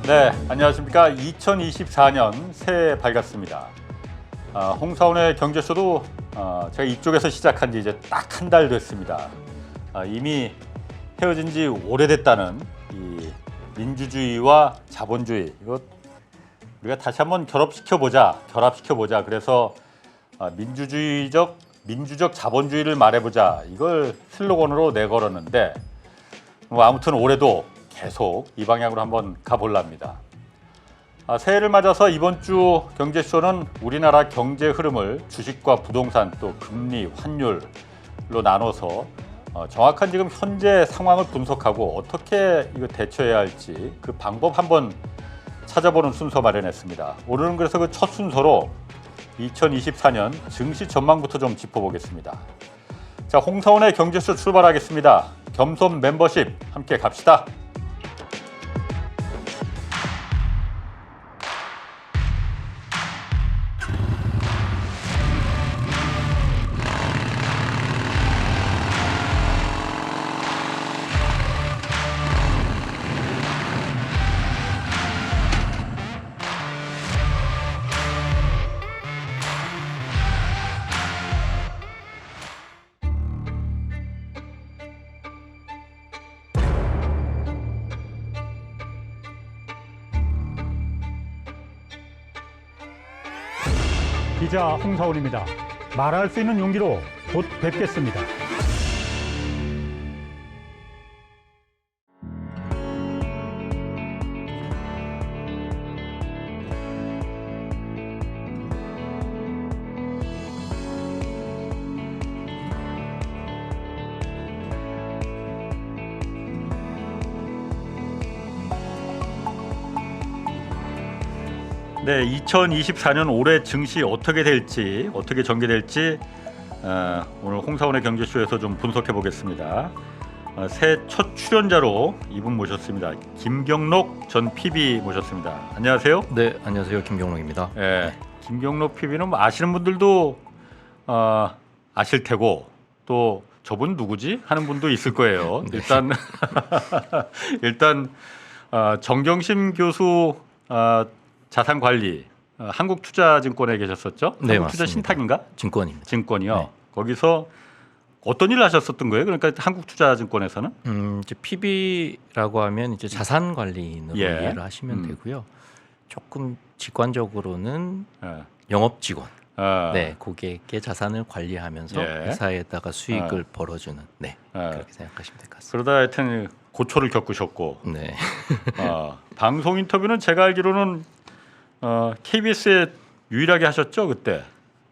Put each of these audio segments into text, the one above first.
네, 안녕하십니까. 2024년 새해 밝았습니다. 홍사원의 경제쇼도 제가 이쪽에서 시작한 지 이제 딱 한 달 됐습니다. 이미 헤어진 지 오래됐다는 이 민주주의와 자본주의, 이거 우리가 다시 한번 결합시켜보자. 그래서 민주적 자본주의를 말해보자. 이걸 슬로건으로 내걸었는데 아무튼 올해도 계속 이 방향으로 한번 가볼랍니다. 새해를 맞아서 이번 주 경제쇼는 우리나라 경제 흐름을 주식과 부동산 또 금리, 환율로 나눠서 정확한 지금 현재 상황을 분석하고 어떻게 이거 대처해야 할지 그 방법 한번 찾아보는 순서 마련했습니다. 오늘은 그래서 그 첫 순서로 2024년 증시 전망부터 좀 짚어보겠습니다. 자, 홍사원의 경제쇼 출발하겠습니다. 겸손 멤버십 함께 갑시다. 기자 홍사원입니다. 말할 수 있는 용기로 곧 뵙겠습니다. 네, 2024년 올해 증시 어떻게 될지, 어떻게 전개될지 오늘 홍사원의 경제쇼에서 좀 분석해 보겠습니다. 새해 첫 출연자로 이분 모셨습니다. 김경록 전 PB 모셨습니다. 안녕하세요. 네, 안녕하세요. 김경록입니다. 네, 김경록 PB는 아시는 분들도 아실 테고 또 저분 누구지 하는 분도 있을 거예요. 네. 일단 정경심 교수 자산관리 한국투자증권에 계셨었죠? 네, 한국투자신탁인가? 증권입니다. 증권이요. 네. 거기서 어떤 일을 하셨었던 거예요? 그러니까 한국투자증권에서는? 이제 PB라고 하면 이제 자산 관리인으로 예. 이해를 하시면 되고요. 조금 직관적으로는 예. 영업 직원, 아, 네, 고객의 자산을 관리하면서 예. 회사에다가 수익을 벌어주는, 네, 예. 그렇게 생각하시면 될 것 같습니다. 그러다 하여튼 고초를 겪으셨고 네, 방송 인터뷰는 제가 알기로는 KBS에 유일하게 하셨죠 그때?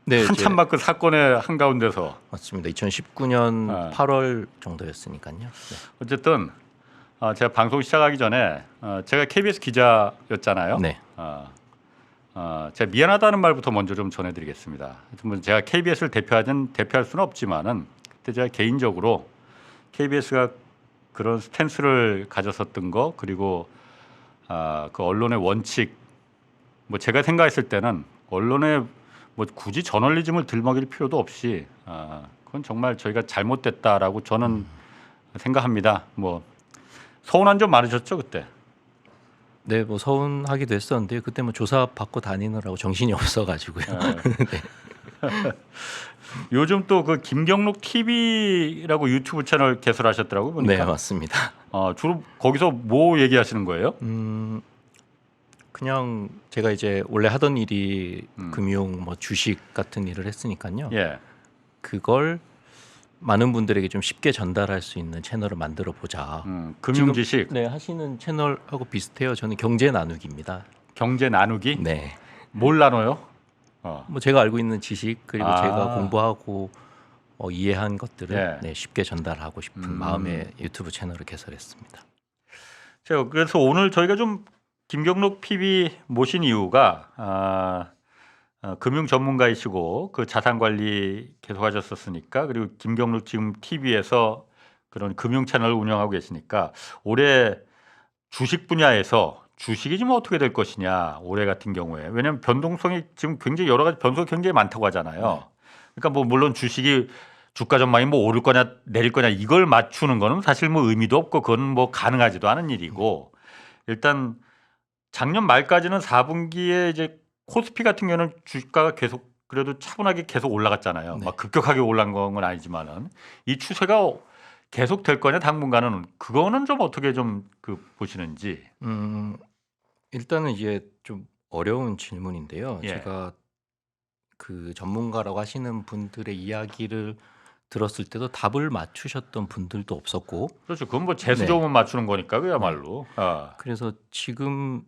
네, 한참 이제 막 그 사건의 한가운데서 맞습니다. 2019년 아. 8월 정도였으니까요. 네. 어쨌든 제가 방송 시작하기 전에 제가 KBS 기자였잖아요. 네. 제가 미안하다는 말부터 먼저 좀 전해드리겠습니다. 하여튼 제가 KBS를 대표할 수는 없지만은 그때 제가 개인적으로 KBS가 그런 스탠스를 가졌었던 거 그리고 그 언론의 원칙 뭐 제가 생각했을 때는 언론에 뭐 굳이 저널리즘을 들먹일 필요도 없이 그건 정말 저희가 잘못됐다라고 저는 생각합니다. 뭐 서운한 점 많으셨죠 그때? 네, 뭐 서운하기도 했었는데 그때 뭐 조사 받고 다니느라고 정신이 없어가지고요. 네. 요즘 또 그 김경록 TV라고 유튜브 채널 개설하셨더라고요 보니까. 네, 맞습니다. 주로 거기서 뭐 얘기하시는 거예요? 그냥 제가 이제 원래 하던 일이 금융 뭐 주식 같은 일을 했으니까요. 예. 그걸 많은 분들에게 좀 쉽게 전달할 수 있는 채널을 만들어 보자. 금융 지식, 네, 하시는 채널하고 비슷해요. 저는 경제 나누기입니다. 경제 나누기. 네. 뭘 나눠요? 뭐 제가 알고 있는 지식 그리고 아. 제가 공부하고 이해한 것들을 예. 네, 쉽게 전달하고 싶은 마음에 유튜브 채널을 개설했습니다. 자, 그래서 오늘 저희가 좀 김경록 PB 모신 이유가 금융 전문가이시고 그 자산 관리 계속하셨었으니까 그리고 김경록 지금 TV에서 그런 금융 채널을 운영하고 계시니까 올해 주식 분야에서 주식이 지금 어떻게 될 것이냐 올해 같은 경우에 왜냐하면 변동성이 지금 굉장히 여러 가지 변수가 굉장히 많다고 하잖아요. 그러니까 뭐 물론 주식이 주가 전망이 뭐 오를 거냐 내릴 거냐 이걸 맞추는 거는 사실 뭐 의미도 없고 그건 뭐 가능하지도 않은 일이고 일단 작년 말까지는 4분기에 이제 코스피 같은 경우는 주가가 계속 그래도 차분하게 계속 올라갔잖아요. 네. 막 급격하게 올라간 건 아니지만은 이 추세가 계속 될 거냐 당분간은 그거는 좀 어떻게 좀 보시는지. 일단은 이게 좀 어려운 질문인데요. 예. 제가 그 전문가라고 하시는 분들의 이야기를 들었을 때도 답을 맞추셨던 분들도 없었고, 그렇죠. 그건 뭐 재수 네. 좋으면 맞추는 거니까 그야말로. 그래서 지금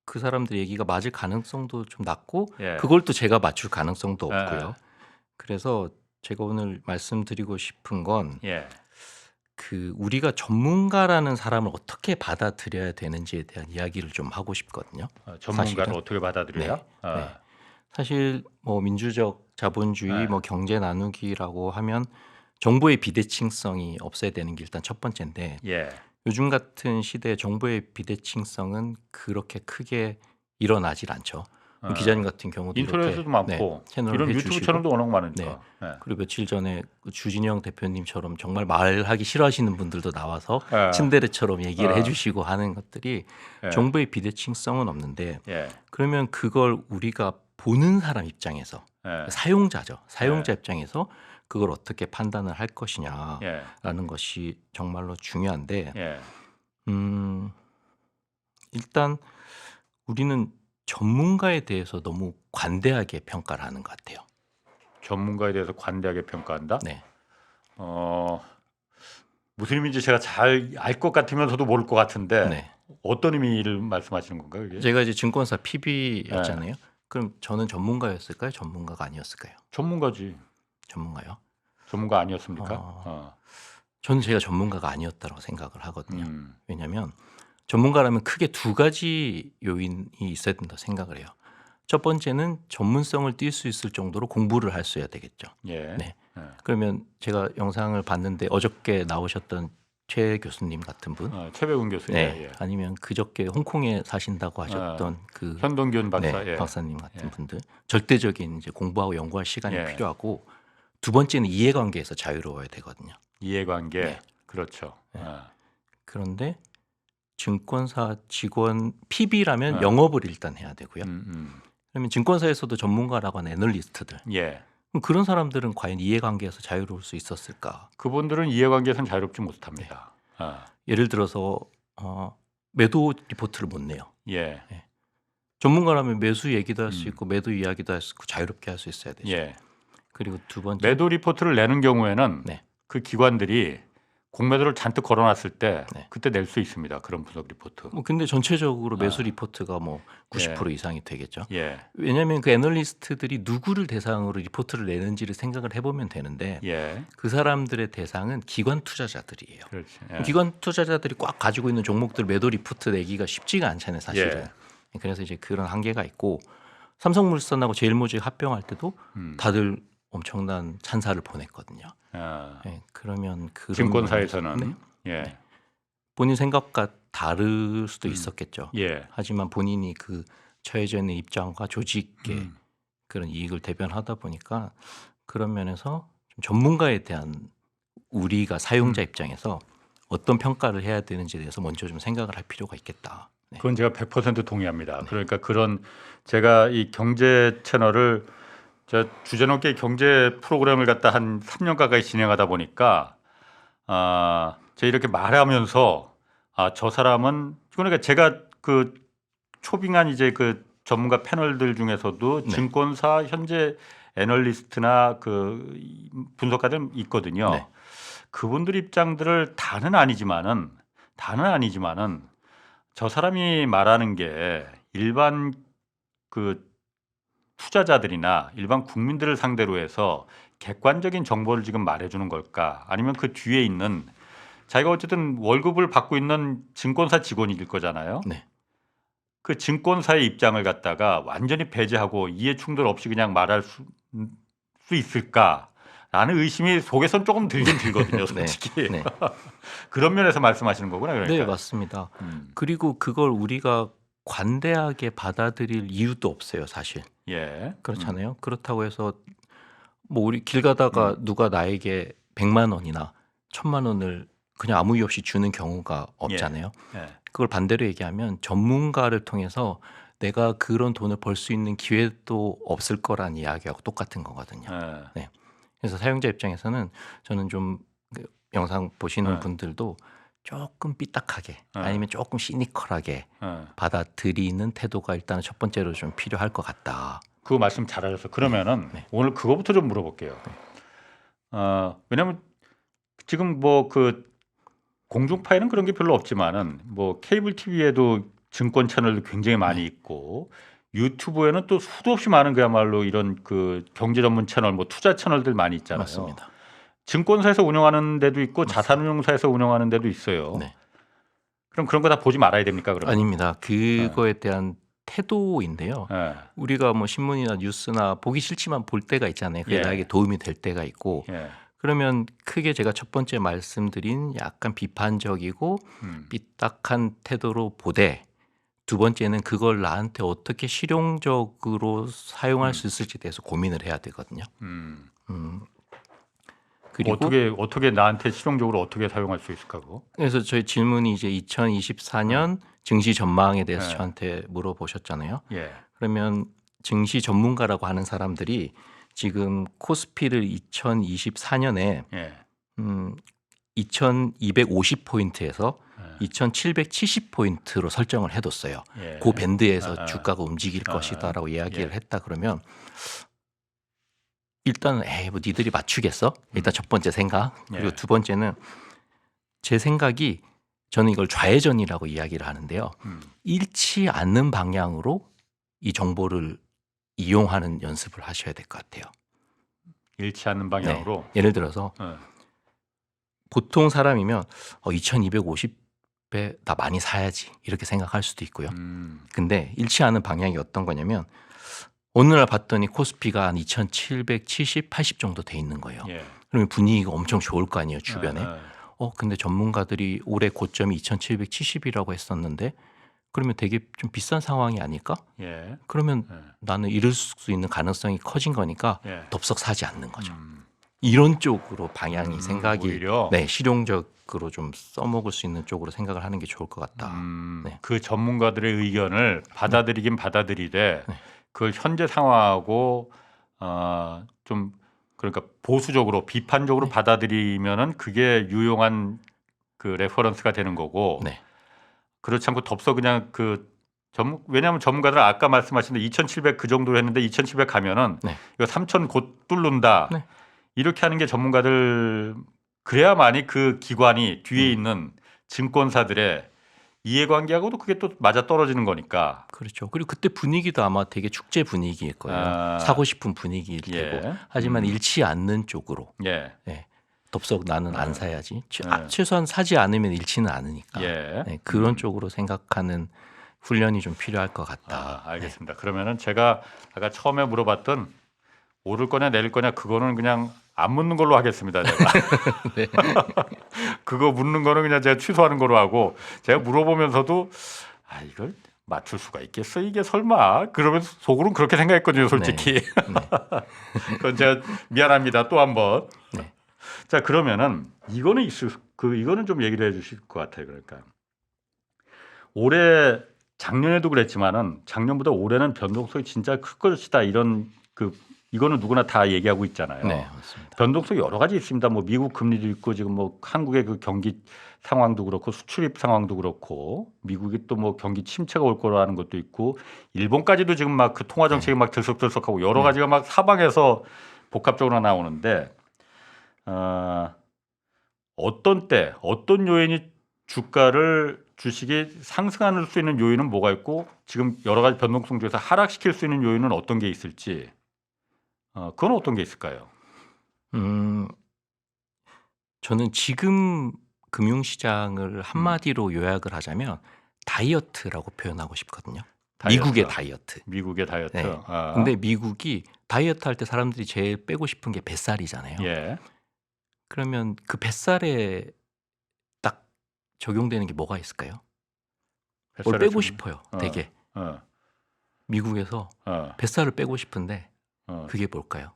그 사람들 얘기가 맞을 가능성도 좀 낮고, 예. 그걸 또 제가 맞출 가능성도 예. 없고요. 그래서 제가 오늘 말씀드리고 싶은 건 예. 그 우리가 전문가라는 사람을 어떻게 받아들여야 되는지에 대한 이야기를 좀 하고 싶거든요. 전문가를 사실은. 어떻게 받아들여야? 네. 사실 뭐 민주적 자본주의, 네. 뭐 경제 나누기라고 하면 정보의 비대칭성이 없어야 되는 게 일단 첫 번째인데, 예. 요즘 같은 시대에 정보의 비대칭성은 그렇게 크게 일어나질 않죠. 기자님 같은 경우도 인터넷에도 이렇게 많고 채널을 이런 해주시고, 유튜브 채널도 워낙 많으니까. 예. 그리고 며칠 전에 그 주진영 대표님처럼 정말 말하기 싫어하시는 분들도 나와서 예. 친데레처럼 얘기를 어. 해주시고 하는 것들이 예. 정보의 비대칭성은 없는데, 예. 그러면 그걸 우리가 보는 사람 입장에서, 예. 사용자죠. 사용자 예. 입장에서 그걸 어떻게 판단을 할 것이냐라는 예. 것이 정말로 중요한데, 예. 일단 우리는 전문가에 대해서 너무 관대하게 평가를 하는 것 같아요. 전문가에 대해서 관대하게 평가한다. 네. 무슨 의미인지 제가 잘 알 것 같으면서도 모를 것 같은데 네. 어떤 의미를 말씀하시는 건가요? 그게? 제가 이제 증권사 PB였잖아요. 그럼 저는 전문가였을까요? 전문가가 아니었을까요? 전문가지. 전문가요? 전문가 아니었습니까? 저는 제가 전문가가 아니었다고 생각을 하거든요. 음. 왜냐하면 전문가라면 크게 두 가지 요인이 있어야 된다 생각을 해요. 첫 번째는 전문성을 띌 수 있을 정도로 공부를 할 수 있어야 되겠죠. 예. 네. 예. 그러면 제가 영상을 봤는데 어저께 나오셨던 최 교수님 같은 분, 최백운 교수, 네. 예. 아니면 그저께 홍콩에 사신다고 하셨던 그 현동균 박사, 네, 예. 박사님 같은 예. 분들, 절대적인 이제 공부하고 연구할 시간이 예. 필요하고, 두 번째는 이해관계에서 자유로워야 되거든요. 이해관계, 네. 그렇죠. 네. 그런데 증권사 직원 PB라면 네. 영업을 일단 해야 되고요. 음. 그러면 증권사에서도 전문가라고 하는 애널리스트들, 예. 그럼 그런 사람들은 과연 이해관계에서 자유로울 수 있었을까? 그분들은 이해관계에서는 자유롭지 못합니다. 예를 들어서 매도 리포트를 못 내요. 예. 전문가라면 매수 얘기도 할 수 있고 매도 이야기도 할 수 있고 자유롭게 할 수 있어야 되죠. 예. 그리고 두 번째, 매도 리포트를 내는 경우에는 네. 그 기관들이 공매도를 잔뜩 걸어놨을 때 네. 그때 낼 수 있습니다. 그런 분석 리포트. 뭐 근데 전체적으로 매수 리포트가 뭐 90% 예. 이상이 되겠죠. 예. 왜냐하면 그 애널리스트들이 누구를 대상으로 리포트를 내는지를 생각을 해보면 되는데, 예. 그 사람들의 대상은 기관 투자자들이에요. 그렇지. 예. 기관 투자자들이 꽉 가지고 있는 종목들 매도 리포트 내기가 쉽지가 않잖아요, 사실은. 예. 그래서 이제 그런 한계가 있고, 삼성물산하고 제일모직 합병할 때도 다들 엄청난 찬사를 보냈거든요. 네, 그러면 그런 증권사에서는 면에서, 예. 본인 생각과 다를 수도 있었겠죠. 예. 하지만 본인이 그 처해져 있는 입장과 조직의 그런 이익을 대변하다 보니까, 그런 면에서 좀 전문가에 대한 우리가 사용자 입장에서 어떤 평가를 해야 되는지에 대해서 먼저 좀 생각을 할 필요가 있겠다. 네. 그건 제가 100% 동의합니다. 그러니까 그런 제가 이 경제 채널을 저 주제넘게 경제 프로그램을 갖다 한 3년 가까이 진행하다 보니까 제가 이렇게 말하면서 저 사람은 그러니까 제가 그 초빙한 이제 그 전문가 패널들 중에서도 네. 증권사 현재 애널리스트나 그 분석가들 있거든요. 네. 그분들 입장들을 다는 아니지만은 저 사람이 말하는 게 일반 그 투자자들이나 일반 국민들을 상대로 해서 객관적인 정보를 지금 말해주는 걸까? 아니면 그 뒤에 있는 자기가 어쨌든 월급을 받고 있는 증권사 직원일 거잖아요. 네. 그 증권사의 입장을 갖다가 완전히 배제하고 이해 충돌 없이 그냥 말할 수 있을까라는 의심이 속에선 조금 들긴 들거든요, 솔직히. 네. 그런 면에서 말씀하시는 거구나, 그러니까. 네, 맞습니다. 그리고 그걸 우리가 관대하게 받아들일 이유도 없어요, 사실. 예. 그렇잖아요. 그렇다고 해서 뭐 우리 길 가다가 누가 나에게 100만 원이나 1000만 원을 그냥 아무 이유 없이 주는 경우가 없잖아요. 예. 그걸 반대로 얘기하면 전문가를 통해서 내가 그런 돈을 벌 수 있는 기회도 없을 거란 이야기하고 똑같은 거거든요. 예. 그래서 사용자 입장에서는 저는 좀 그 영상 보시는 네. 분들도 조금 삐딱하게 네. 아니면 조금 시니컬하게 예. 받아들이는 태도가 일단 첫 번째로 좀 필요할 것 같다. 그 말씀 잘하셔서 그러면은 네. 오늘 그거부터 좀 물어볼게요. 왜냐하면 지금 뭐 그 공중파에는 그런 게 별로 없지만은 뭐 케이블 TV에도 증권 채널도 굉장히 많이 네. 있고 유튜브에는 또 수도 없이 많은 그야말로 이런 그 경제 전문 채널, 뭐 투자 채널들 많이 있잖아요. 맞습니다. 증권사에서 운영하는 데도 있고 맞습니다. 자산운용사에서 운영하는 데도 있어요. 네. 그럼 그런 거 다 보지 말아야 됩니까? 그러면? 아닙니다. 그거에 대한 태도인데요. 예. 우리가 뭐 신문이나 뉴스나 보기 싫지만 볼 때가 있잖아요. 그게 예. 나에게 도움이 될 때가 있고 예. 그러면 크게 제가 첫 번째 말씀드린 약간 비판적이고 삐딱한 태도로 보되 두 번째는 그걸 나한테 어떻게 실용적으로 사용할 수 있을지에 대해서 고민을 해야 되거든요. 음. 그리고 어떻게 나한테 실용적으로 어떻게 사용할 수 있을까고? 그래서 저희 질문이 이제 2024년 증시 전망에 대해서 네. 저한테 물어보셨잖아요. 예. 그러면 증시 전문가라고 하는 사람들이 지금 코스피를 2024년에 예. 2250포인트에서 예. 2770포인트로 설정을 해뒀어요. 예. 그 밴드에서 아, 주가가 움직일 아, 것이다라고 이야기를 예. 했다 그러면 일단 뭐 니들이 맞추겠어? 일단 첫 번째 생각. 그리고 예. 두 번째는 제 생각이 저는 이걸 좌회전이라고 이야기를 하는데요. 잃지 않는 방향으로 이 정보를 이용하는 연습을 하셔야 될 것 같아요. 잃지 않는 방향으로. 네. 예를 들어서 보통 사람이면 2250배 나 많이 사야지 이렇게 생각할 수도 있고요. 근데 잃지 않은 방향이 어떤 거냐면 어느 날 봤더니 코스피가 한 2770, 80 정도 돼 있는 거예요. 예. 그러면 분위기가 엄청 좋을 거 아니에요, 주변에. 예. 근데 전문가들이 올해 고점이 2770이라고 했었는데 그러면 되게 좀 비싼 상황이 아닐까? 예. 그러면 예. 나는 잃을 수 있는 가능성이 커진 거니까 예. 덥석 사지 않는 거죠. 이런 쪽으로 방향이 생각이 오히려? 네, 실용적으로 좀 써먹을 수 있는 쪽으로 생각을 하는 게 좋을 것 같다. 네. 그 전문가들의 의견을 받아들이긴 받아들이되 네. 그걸 현재 상황하고 좀 그러니까 보수적으로 비판적으로 네. 받아들이면은 그게 유용한 그 레퍼런스가 되는 거고 네. 그렇지 않고 덥석 그냥 왜냐하면 전문가들 아까 말씀하신 대 2,700 그 정도로 했는데 2,700 가면은 네. 이거 3,000 곧 뚫는다. 네. 이렇게 하는 게 전문가들 그래야만이 그 기관이 뒤에 있는 증권사들의 이해관계하고도 그게 또 맞아 떨어지는 거니까. 그렇죠. 그리고 그때 분위기도 아마 되게 축제 분위기일 거예요. 사고 싶은 분위기일 테고. 예. 하지만 잃지 않는 쪽으로. 예. 네. 덥석 나는 안 사야지. 네. 최소한 사지 않으면 잃지는 않으니까. 예. 네, 그런 쪽으로 생각하는 훈련이 좀 필요할 것 같다. 알겠습니다. 그러면은 제가 아까 처음에 물어봤던 오를 거냐 내릴 거냐 그거는 그냥 안 묻는 걸로 하겠습니다. 제가. 네. 그거 묻는 거는 그냥 제가 취소하는 걸로 하고 제가 물어보면서도 이걸 맞출 수가 있겠어 이게 설마 그러면서 속으로는 그렇게 생각했거든요. 솔직히. 네. 그건 제가 미안합니다. 또 한번. 네. 자 그러면은 이거는 이거는 좀 얘기를 해주실 것 같아요. 그러니까 올해 작년에도 그랬지만은 작년보다 올해는 변동성이 진짜 클 것이다 이런 이거는 누구나 다 얘기하고 있잖아요. 네, 맞습니다. 변동성이 여러 가지 있습니다. 뭐 미국 금리도 있고 지금 뭐 한국의 그 경기 상황도 그렇고 수출입 상황도 그렇고 미국이 또 뭐 경기 침체가 올 거라는 것도 있고 일본까지도 지금 막 그 통화 정책이 막 들썩들썩하고 여러 가지가 막 사방에서 복합적으로 나오는데 어떤 때 어떤 요인이 주식이 상승할 수 있는 요인은 뭐가 있고 지금 여러 가지 변동성 중에서 하락시킬 수 있는 요인은 어떤 게 있을지 그건 어떤 게 있을까요? 저는 지금 금융시장을 한마디로 요약을 하자면 다이어트라고 표현하고 싶거든요. 미국의 다이어트. 미국의 다이어트. 네. 근데 미국이 다이어트 할 때 사람들이 제일 빼고 싶은 게 뱃살이잖아요. 예. 그러면 그 뱃살에 딱 적용되는 게 뭐가 있을까요? 뭘 빼고 싶어요. 되게. 미국에서 뱃살을 빼고 싶은데 그게 뭘까요?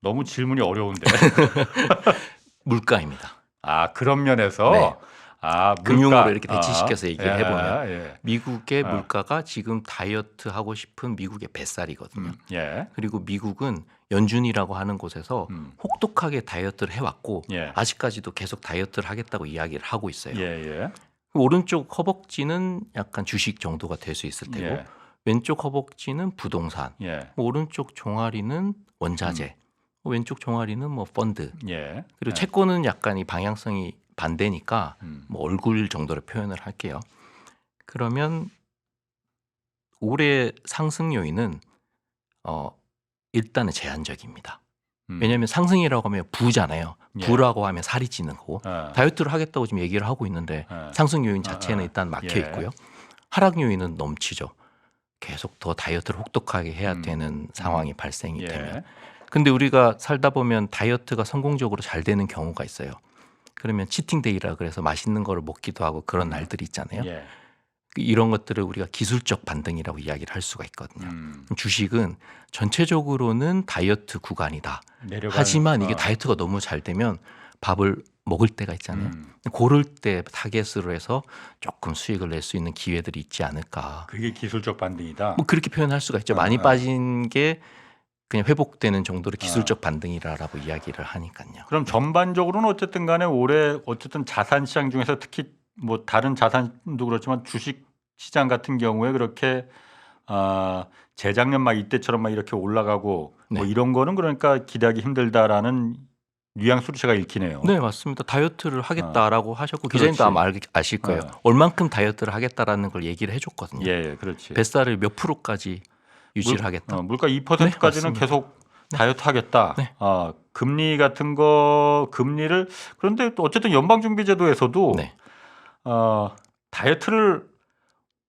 너무 질문이 어려운데. 물가입니다. 그런 면에서 네. 금융으로 이렇게 물가. 대치시켜서 얘기를 해보면 예. 미국의 물가가 지금 다이어트 하고 싶은 미국의 뱃살이거든요. 예. 그리고 미국은 연준이라고 하는 곳에서 혹독하게 다이어트를 해왔고 예. 아직까지도 계속 다이어트를 하겠다고 이야기를 하고 있어요. 예. 오른쪽 허벅지는 약간 주식 정도가 될 수 있을 테고 예. 왼쪽 허벅지는 부동산, 예. 오른쪽 종아리는 원자재, 왼쪽 종아리는 뭐 펀드, 예. 그리고 예. 채권은 약간 이 방향성이 반대니까 음. 뭐 얼굴 정도로 표현을 할게요. 그러면 올해 상승 요인은 일단은 제한적입니다. 왜냐하면 상승이라고 하면 부잖아요. 예. 부라고 하면 살이 찌는 거고 예. 다이어트를 하겠다고 지금 얘기를 하고 있는데 예. 상승 요인 자체는 일단 막혀 예. 있고요. 하락 요인은 넘치죠. 계속 더 다이어트를 혹독하게 해야 되는 상황이 발생이 예. 되면. 근데 우리가 살다 보면 다이어트가 성공적으로 잘 되는 경우가 있어요. 그러면 치팅데이라 그래서 맛있는 거를 먹기도 하고 그런 날들이 있잖아요. 예. 이런 것들을 우리가 기술적 반등이라고 이야기를 할 수가 있거든요. 주식은 전체적으로는 다이어트 구간이다. 하지만 이게 다이어트가 너무 잘 되면 밥을 먹을 때가 있잖아요. 고를 때 타겟으로 해서 조금 수익을 낼 수 있는 기회들이 있지 않을까. 그게 기술적 반등이다. 뭐 그렇게 표현할 수가 있죠. 많이 빠진 게 그냥 회복되는 정도로 기술적 반등이라고 이야기를 하니까요. 그럼 전반적으로는 어쨌든 간에 올해 어쨌든 자산 시장 중에서 특히 뭐 다른 자산도 그렇지만 주식 시장 같은 경우에 그렇게 재작년 막 이때처럼 막 이렇게 올라가고 네. 뭐 이런 거는 그러니까 기대하기 힘들다라는 뉘앙스로 제가 읽히네요. 네, 맞습니다. 다이어트를 하겠다라고 하셨고 그렇지. 기자님도 아마 아실 거예요. 얼만큼 다이어트를 하겠다라는 걸 얘기를 해줬거든요. 예, 그렇지. 뱃살을 몇 프로까지 유지를 하겠다. 물가 2%까지는 맞습니다. 계속 다이어트 하겠다. 네. 금리 같은 거 금리를 그런데 또 어쨌든 연방준비제도에서도 네. 다이어트를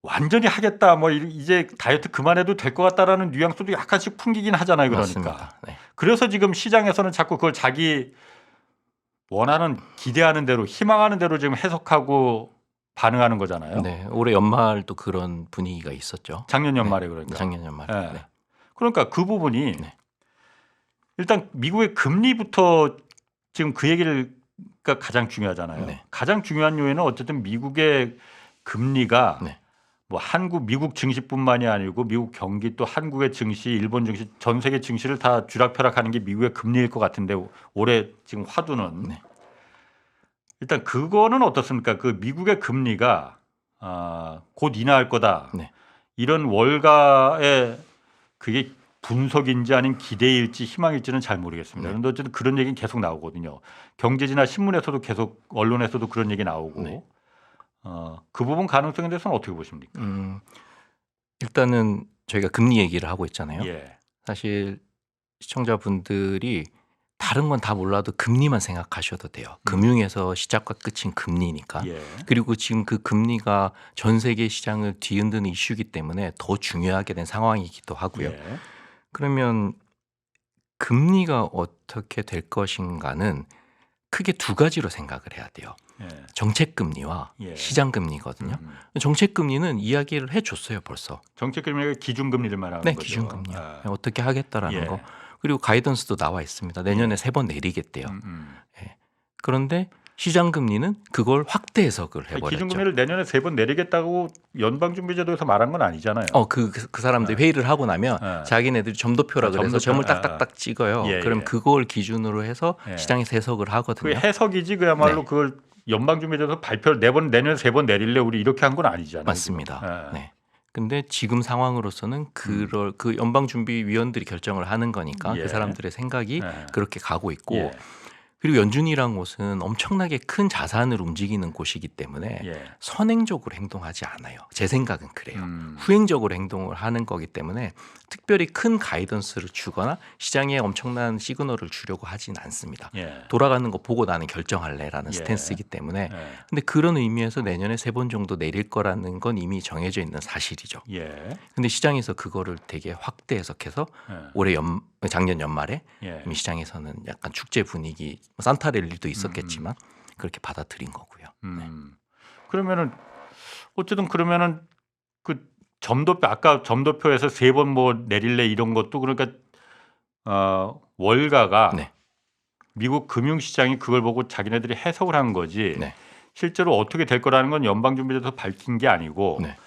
완전히 하겠다. 뭐 이제 다이어트 그만해도 될 것 같다라는 뉘앙스도 약간씩 풍기긴 하잖아요. 그러니까. 맞습니다. 네. 그래서 지금 시장에서는 자꾸 그걸 자기 원하는 기대하는 대로 희망하는 대로 지금 해석하고 반응하는 거잖아요. 네, 올해 연말도 그런 분위기가 있었죠. 작년 연말에 그러니까. 작년 연말에. 예. 네. 그러니까 그 부분이 네. 일단 미국의 금리부터 지금 그 얘기가 가장 중요하잖아요. 네. 가장 중요한 요인은 어쨌든 미국의 금리가 네. 뭐 미국 증시뿐만이 아니고 미국 경기 또 한국의 증시, 일본 증시, 전 세계 증시를 다 쥐락펴락하는 게 미국의 금리일 것 같은데 올해 지금 화두는 네. 일단 그거는 어떻습니까? 그 미국의 금리가 곧 인하할 거다. 네. 이런 월가의 그게 분석인지 아닌 기대일지 희망일지는 잘 모르겠습니다. 네. 그런데 어쨌든 그런 얘기는 계속 나오거든요. 경제지나 신문에서도 계속 언론에서도 그런 얘기 나오고 네. 그 부분 가능성에 대해서는 어떻게 보십니까? 일단은 저희가 금리 얘기를 하고 있잖아요. 예. 사실 시청자분들이 다른 건 다 몰라도 금리만 생각하셔도 돼요. 금융에서 시작과 끝인 금리니까. 예. 그리고 지금 그 금리가 전 세계 시장을 뒤흔드는 이슈이기 때문에 더 중요하게 된 상황이기도 하고요. 예. 그러면 금리가 어떻게 될 것인가는 크게 두 가지로 생각을 해야 돼요. 예. 정책금리와 예. 시장금리거든요. 정책금리는 이야기를 해줬어요 벌써. 정책금리가 기준금리를 말하는 네, 거죠. 기준금리요. 아. 어떻게 하겠다라는 예. 거. 그리고 가이던스도 나와 있습니다. 내년에 3번 내리겠대요. 예. 그런데 시장금리는 그걸 확대 해석을 해버렸죠. 기준금리를 내년에 3번 내리겠다고 연방준비제도에서 말한 건 아니잖아요. 그 사람들이 회의를 하고 나면 자기네들이 점도표라 그래서 점을 딱딱딱 찍어요. 예, 그럼 예. 그걸 기준으로 해서 예. 시장에서 해석을 그 하거든요. 해석이지 그야말로 네. 그걸 연방준비제도에서 발표를 내년에 3번 내릴래 우리 이렇게 한 건 아니잖아요. 맞습니다. 지금. 네. 근데 지금 상황으로서는 그 연방준비위원들이 결정을 하는 거니까 예. 그 사람들의 생각이 예. 그렇게 가고 있고 예. 그리고 연준이란 곳은 엄청나게 큰 자산을 움직이는 곳이기 때문에 예. 선행적으로 행동하지 않아요. 제 생각은 그래요. 음. 후행적으로 행동을 하는 거기 때문에 특별히 큰 가이던스를 주거나 시장에 엄청난 시그널을 주려고 하진 않습니다. 예. 돌아가는 거 보고 나는 결정할래라는 예. 스탠스이기 때문에 예. 근데 그런 의미에서 내년에 3번 정도 내릴 거라는 건 이미 정해져 있는 사실이죠. 예. 근데 시장에서 그거를 되게 확대 해석해서 올해 작년 연말에 예. 이미 시장에서는 약간 축제 분위기 산타랠리도 있었겠지만 그렇게 받아들인 거고요. 네. 그러면은 어쨌든 그러면은 그 점도표 아까 점도표에서 3번 뭐 내릴래 이런 것도 그러니까 월가가 네. 미국 금융시장이 그걸 보고 자기네들이 해석을 한 거지 네. 실제로 어떻게 될 거라는 건 연방준비제에서 밝힌 게 아니고 네.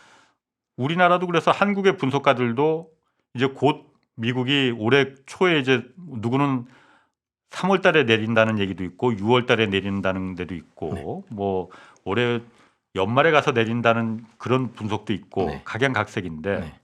우리나라도 그래서 한국의 분석가들도 이제 곧 미국이 올해 초에 이제 누구는 3월 달에 내린다는 얘기도 있고 6월 달에 내린다는 데도 있고 네. 뭐 올해 연말에 가서 내린다는 그런 분석도 있고 네. 각양각색인데 네.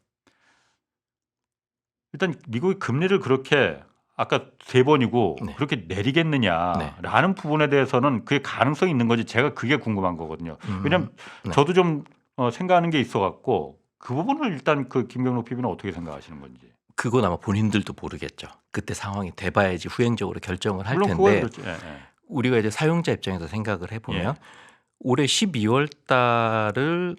일단 미국이 금리를 그렇게 아까 3번이고 네. 그렇게 내리겠느냐라는 부분에 대해서는 그게 가능성이 있는 거지 제가 그게 궁금한 거거든요. 왜냐하면 네. 저도 좀 생각하는 게 있어 갖고 그 부분을 일단 그 김경록 PB는 어떻게 생각하시는 건지. 그건 아마 본인들도 모르겠죠. 그때 상황이 돼봐야지 후행적으로 결정을 할 물론 텐데 그건 그렇죠. 예, 예. 우리가 이제 사용자 입장에서 생각을 해보면 예. 올해 12월 달을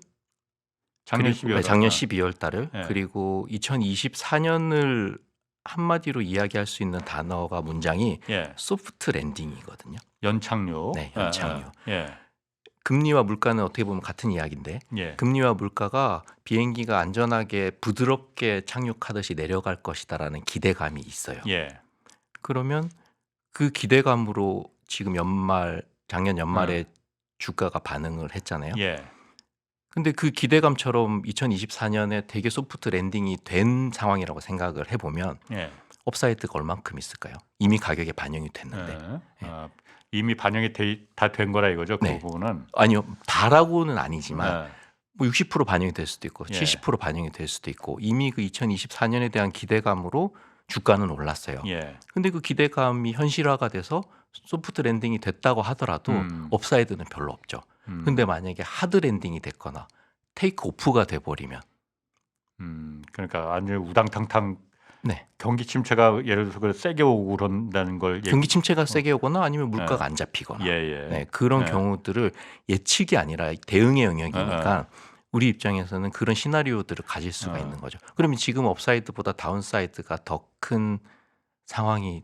작년 그리고 12월 작년 12월 달을 예. 그리고 2024년을 한마디로 이야기할 수 있는 단어가 문장이 예. 소프트 랜딩이거든요. 연착륙. 네, 연착륙. 예. 금리와 물가는 어떻게 보면 같은 이야기인데 예. 금리와 물가가 비행기가 안전하게 부드럽게 착륙하듯이 내려갈 것이다라는 기대감이 있어요. 예. 그러면 그 기대감으로 지금 작년 연말에 주가가 반응을 했잖아요. 예. 근데 그 기대감처럼 2024년에 되게 소프트 랜딩이 된 상황이라고 생각을 해보면 예. 업사이드가 얼만큼 있을까요? 이미 가격에 반영이 됐는데. 이미 반영이 다 된 거라 이거죠. 그 네. 부분은. 아니요. 다라고는 아니지만 예. 뭐 60% 반영이 될 수도 있고 예. 70% 반영이 될 수도 있고 이미 그 2024년에 대한 기대감으로 주가는 올랐어요. 예. 근데 그 기대감이 현실화가 돼서 소프트 랜딩이 됐다고 하더라도 업사이드는 별로 없죠. 근데 만약에 하드 랜딩이 됐거나 테이크 오프가 돼버리면 그러니까 완전 우당탕탕 네. 경기 침체가 예를 들어서 그 세게 오고 그런다는 걸 경기 침체가 세게 오거나 아니면 물가가 안 잡히거나 예. 네, 그런 예. 경우들을 예측이 아니라 대응의 영역이니까 우리 입장에서는 그런 시나리오들을 가질 수가 있는 거죠. 그러면 지금 업사이드보다 다운사이드가 더 큰 상황이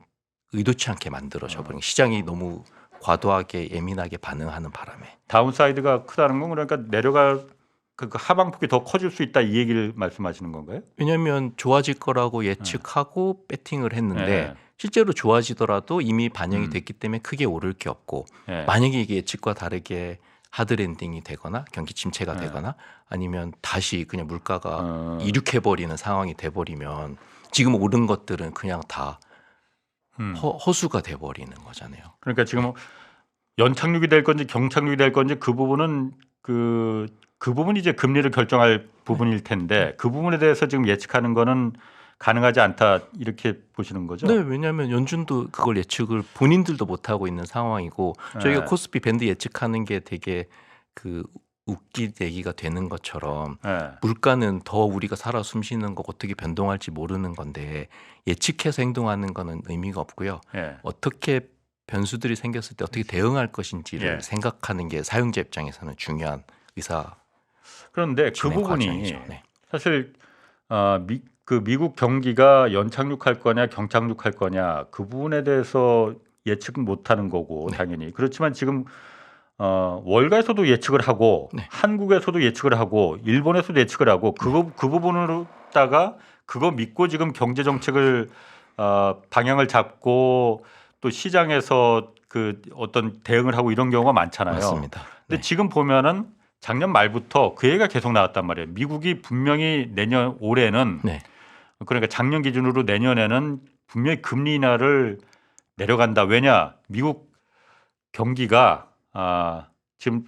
의도치 않게 만들어져 버린 시장이 너무 과도하게 예민하게 반응하는 바람에 다운사이드가 크다는 건 그러니까 내려갈 그 하방폭이 더 커질 수 있다 이 얘기를 말씀하시는 건가요? 왜냐하면 좋아질 거라고 예측하고 배팅을 했는데 예. 실제로 좋아지더라도 이미 반영이 됐기 때문에 크게 오를 게 없고 예. 만약에 이게 예측과 다르게 하드 랜딩이 되거나 경기 침체가 되거나 아니면 다시 그냥 물가가 이륙해버리는 상황이 돼버리면 지금 오른 것들은 그냥 다 허수가 돼버리는 거잖아요. 그러니까 지금 연착륙이 될 건지 경착륙이 될 건지 그 부분은 그 부분이 이제 금리를 결정할 부분일 텐데 그 부분에 대해서 지금 예측하는 거는 가능하지 않다 이렇게 보시는 거죠? 네, 왜냐하면 연준도 그걸 예측을 본인들도 못 하고 있는 상황이고 저희가 코스피 밴드 예측하는 게 되게 그 웃긴 얘기가 되는 것처럼 물가는 더 우리가 살아 숨쉬는 거 어떻게 변동할지 모르는 건데 예측해서 행동하는 거는 의미가 없고요. 어떻게 변수들이 생겼을 때 어떻게 대응할 것인지를 생각하는 게 사용자 입장에서는 중요한 의사. 그런데 그 부분이 과정이죠. 네. 사실 미국 경기가 연착륙할 거냐 경착륙할 거냐 그 부분에 대해서 예측은 못하는 거고 당연히 그렇지만 지금 월가에서도 예측을 하고 한국에서도 예측을 하고 일본에서도 예측을 하고 그 부분으로다가 그거 믿고 지금 경제 정책을 방향을 잡고 또 시장에서 그 어떤 대응을 하고 이런 경우가 많잖아요. 맞습니다. 근데 지금 보면은 작년 말부터 그 얘기가 계속 나왔단 말이에요. 미국이 분명히 올해는 그러니까 작년 기준으로 내년에는 분명히 금리 인하를 내려간다. 왜냐? 미국 경기가 지금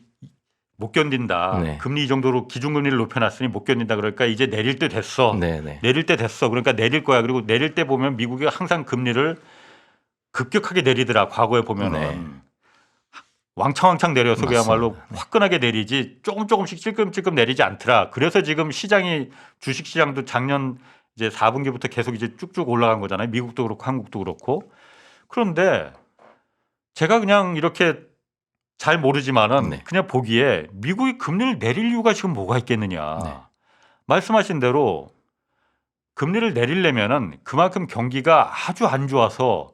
못 견딘다. 금리 이 정도로 기준금리를 높여놨으니 못 견딘다. 그러니까 이제 내릴 때 됐어. 내릴 때 됐어. 그러니까 내릴 거야. 그리고 내릴 때 보면 미국이 항상 금리를 급격하게 내리더라. 과거에 보면은 왕창왕창 내려서 그야말로 화끈하게 내리지 조금씩 찔끔찔끔 내리지 않더라. 그래서 지금 시장이 주식시장도 작년 이제 4분기부터 계속 이제 쭉쭉 올라간 거잖아요. 미국도 그렇고 한국도 그렇고. 그런데 제가 그냥 이렇게 잘 모르지만은 그냥 보기에 미국이 금리를 내릴 이유가 지금 뭐가 있겠느냐. 말씀하신 대로 금리를 내리려면은 그만큼 경기가 아주 안 좋아서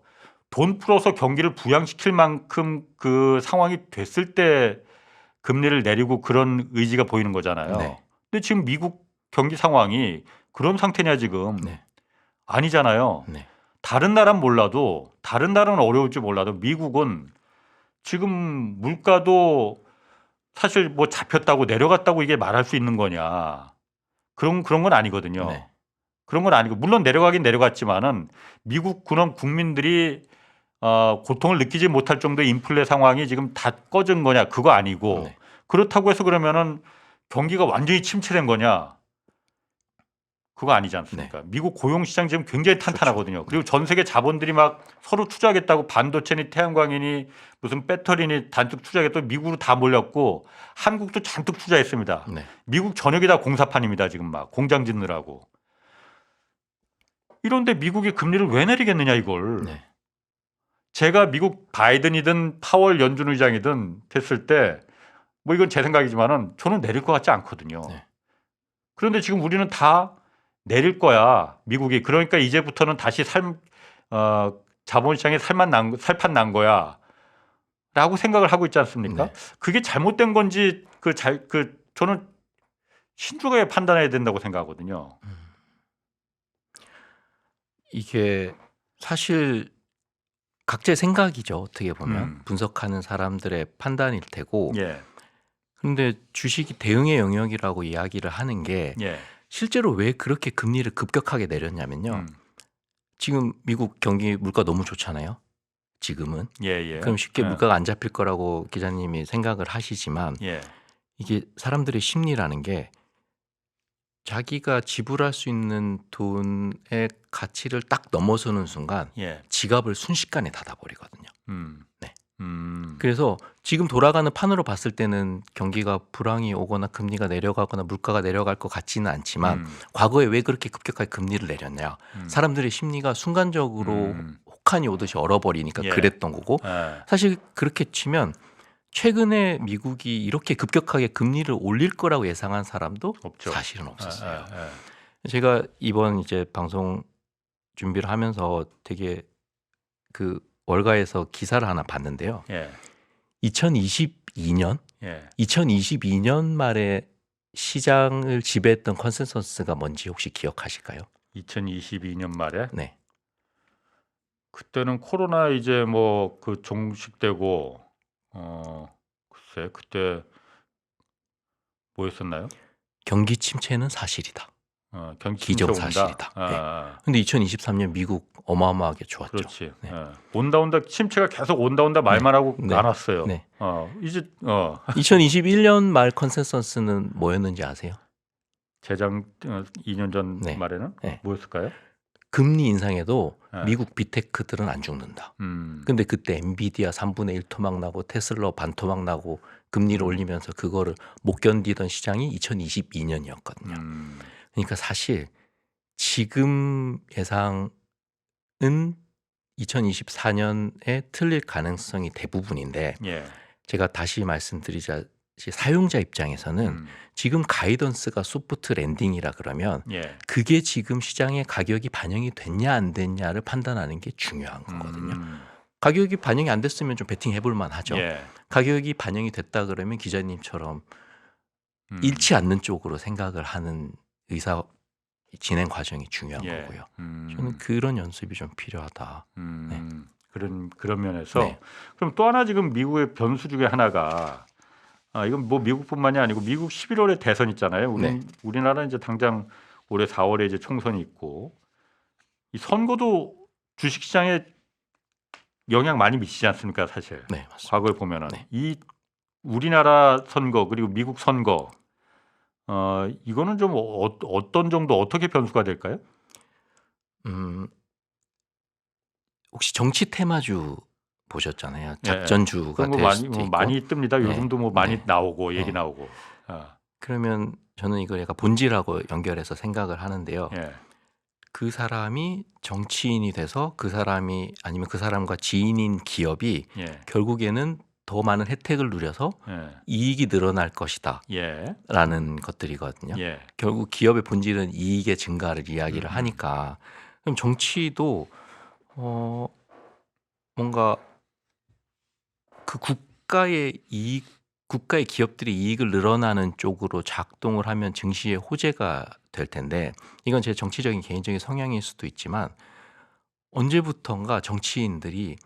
돈 풀어서 경기를 부양시킬 만큼 그 상황이 됐을 때 금리를 내리고 그런 의지가 보이는 거잖아요. 근데 지금 미국 경기 상황이 그런 상태냐 지금 아니잖아요. 다른 나라는 몰라도 다른 나라는 어려울지 몰라도 미국은 지금 물가도 사실 뭐 잡혔다고 내려갔다고 이게 말할 수 있는 거냐. 그런 건 아니거든요. 네. 그런 건 아니고 물론 내려가긴 내려갔지만은 미국 그런 국민들이 고통을 느끼지 못할 정도의 인플레 상황이 지금 다 꺼진 거냐 그거 아니고 네. 그렇다고 해서 그러면은 경기가 완전히 침체된 거냐 그거 아니지 않습니까? 미국 고용 시장 지금 굉장히 탄탄하거든요. 그리고 전 세계 자본들이 막 서로 투자하겠다고 반도체니 태양광이니 무슨 배터리니 단축 투자하겠다고 미국으로 다 몰렸고 한국도 잔뜩 투자했습니다. 네. 미국 전역이 다 공사판입니다. 지금 막 공장 짓느라고. 이런데 미국이 금리를 왜 내리겠느냐 이걸. 네. 제가 미국 바이든이든 파월 연준 의장이든 됐을 때 뭐 이건 제 생각이지만은 저는 내릴 것 같지 않거든요. 네. 그런데 지금 우리는 다 내릴 거야 미국이. 그러니까 이제부터는 다시 자본시장에 살판 난 거야라고 생각을 하고 있지 않습니까? 네. 그게 잘못된 건지 저는 신중하게 판단해야 된다고 생각하거든요. 이게 사실 각자의 생각이죠. 어떻게 보면 분석하는 사람들의 판단일 테고. 예, 그런데 주식이 대응의 영역이라고 이야기를 하는 게 예, 실제로 왜 그렇게 금리를 급격하게 내렸냐면요. 지금 미국 경기 물가 너무 좋잖아요. 지금은. 예, 예. 그럼 쉽게 예, 물가가 안 잡힐 거라고 기자님이 생각을 하시지만 예, 이게 사람들의 심리라는 게 자기가 지불할 수 있는 돈의 가치를 딱 넘어서는 순간 예, 지갑을 순식간에 닫아버리거든요. 네. 음, 그래서 지금 돌아가는 판으로 봤을 때는 경기가 불황이 오거나 금리가 내려가거나 물가가 내려갈 것 같지는 않지만 과거에 왜 그렇게 급격하게 금리를 내렸냐. 사람들의 심리가 순간적으로 혹한이 오듯이 얼어버리니까 예. 그랬던 거고 예, 사실 그렇게 치면 최근에 미국이 이렇게 급격하게 금리를 올릴 거라고 예상한 사람도 없죠. 사실은 없었어요. 예, 제가 이번 이제 방송 준비를 하면서 되게 그 월가에서 기사를 하나 봤는데요. 예, 2022년 말에 시장을 지배했던 컨센서스가 뭔지 혹시 기억하실까요? 2022년 말에 네. 그때는 코로나 이제 뭐 그 종식되고 글쎄 그때 뭐였었나요? 경기 침체는 사실이다. 경기 기정사실이다. 근데 2023년 미국 어마어마하게 좋았죠. 그렇지. 네. 온다 침체가 계속 온다 말만 하고 네. 안 왔어요. 네. 이제 2021년 말 컨센서스는 뭐였는지 아세요? 재작 2년 전 네. 말에는 네. 뭐였을까요? 금리 인상에도 네. 미국 빅테크들은 안 죽는다. 근데 그때 엔비디아 3분의 1 토막 나고 테슬라 반토막 나고 금리를 올리면서 그거를 못 견디던 시장이 2022년이었거든요. 그러니까 사실 지금 예상은 2024년에 틀릴 가능성이 대부분인데 예. 제가 다시 말씀드리자시 사용자 입장에서는 지금 가이던스가 소프트 랜딩이라 그러면 예. 그게 지금 시장에 가격이 반영이 됐냐 안 됐냐를 판단하는 게 중요한 거거든요. 가격이 반영이 안 됐으면 좀 베팅 해볼 만하죠. 예. 가격이 반영이 됐다 그러면 기자님처럼 잃지 않는 쪽으로 생각을 하는 의사 진행 과정이 중요한 예. 거고요. 저는 그런 연습이 좀 필요하다. 네. 그런 면에서 네. 그럼 또 하나 지금 미국의 변수 중에 하나가 이건 뭐 미국뿐만이 아니고 미국 11월에 대선 있잖아요. 우리나라 이제 당장 올해 4월에 이제 총선이 있고 이 선거도 주식시장에 영향 많이 미치지 않습니까, 사실. 네, 맞습니다. 과거에 보면은 네. 이 우리나라 선거 그리고 미국 선거 이거는 좀 어떤 정도 어떻게 변수가 될까요? 혹시 정치 테마주 보셨잖아요. 작전주가 그런 거 될 수도 있고. 많이 뜹니다. 네. 요즘도 뭐 많이 네. 나오고 얘기 네. 나오고. 그러면 저는 이걸 약간 본질하고 연결해서 생각을 하는데요. 예. 그 사람이 정치인이 돼서 그 사람이 아니면 그 사람과 지인인 기업이 예. 결국에는 더 많은 혜택을 누려서 예. 이익이 늘어날 것이다 예. 라는 것들이거든요. 예. 결국 기업의 본질은 이익의 증가를 이야기를 하니까 그럼 정치도 뭔가 그 국가의 기업들이 이익을 늘어나는 쪽으로 작동을 하면 증시의 호재가 될 텐데 이건 제 정치적인 개인적인 성향일 수도 있지만 언제부턴가 정치인들이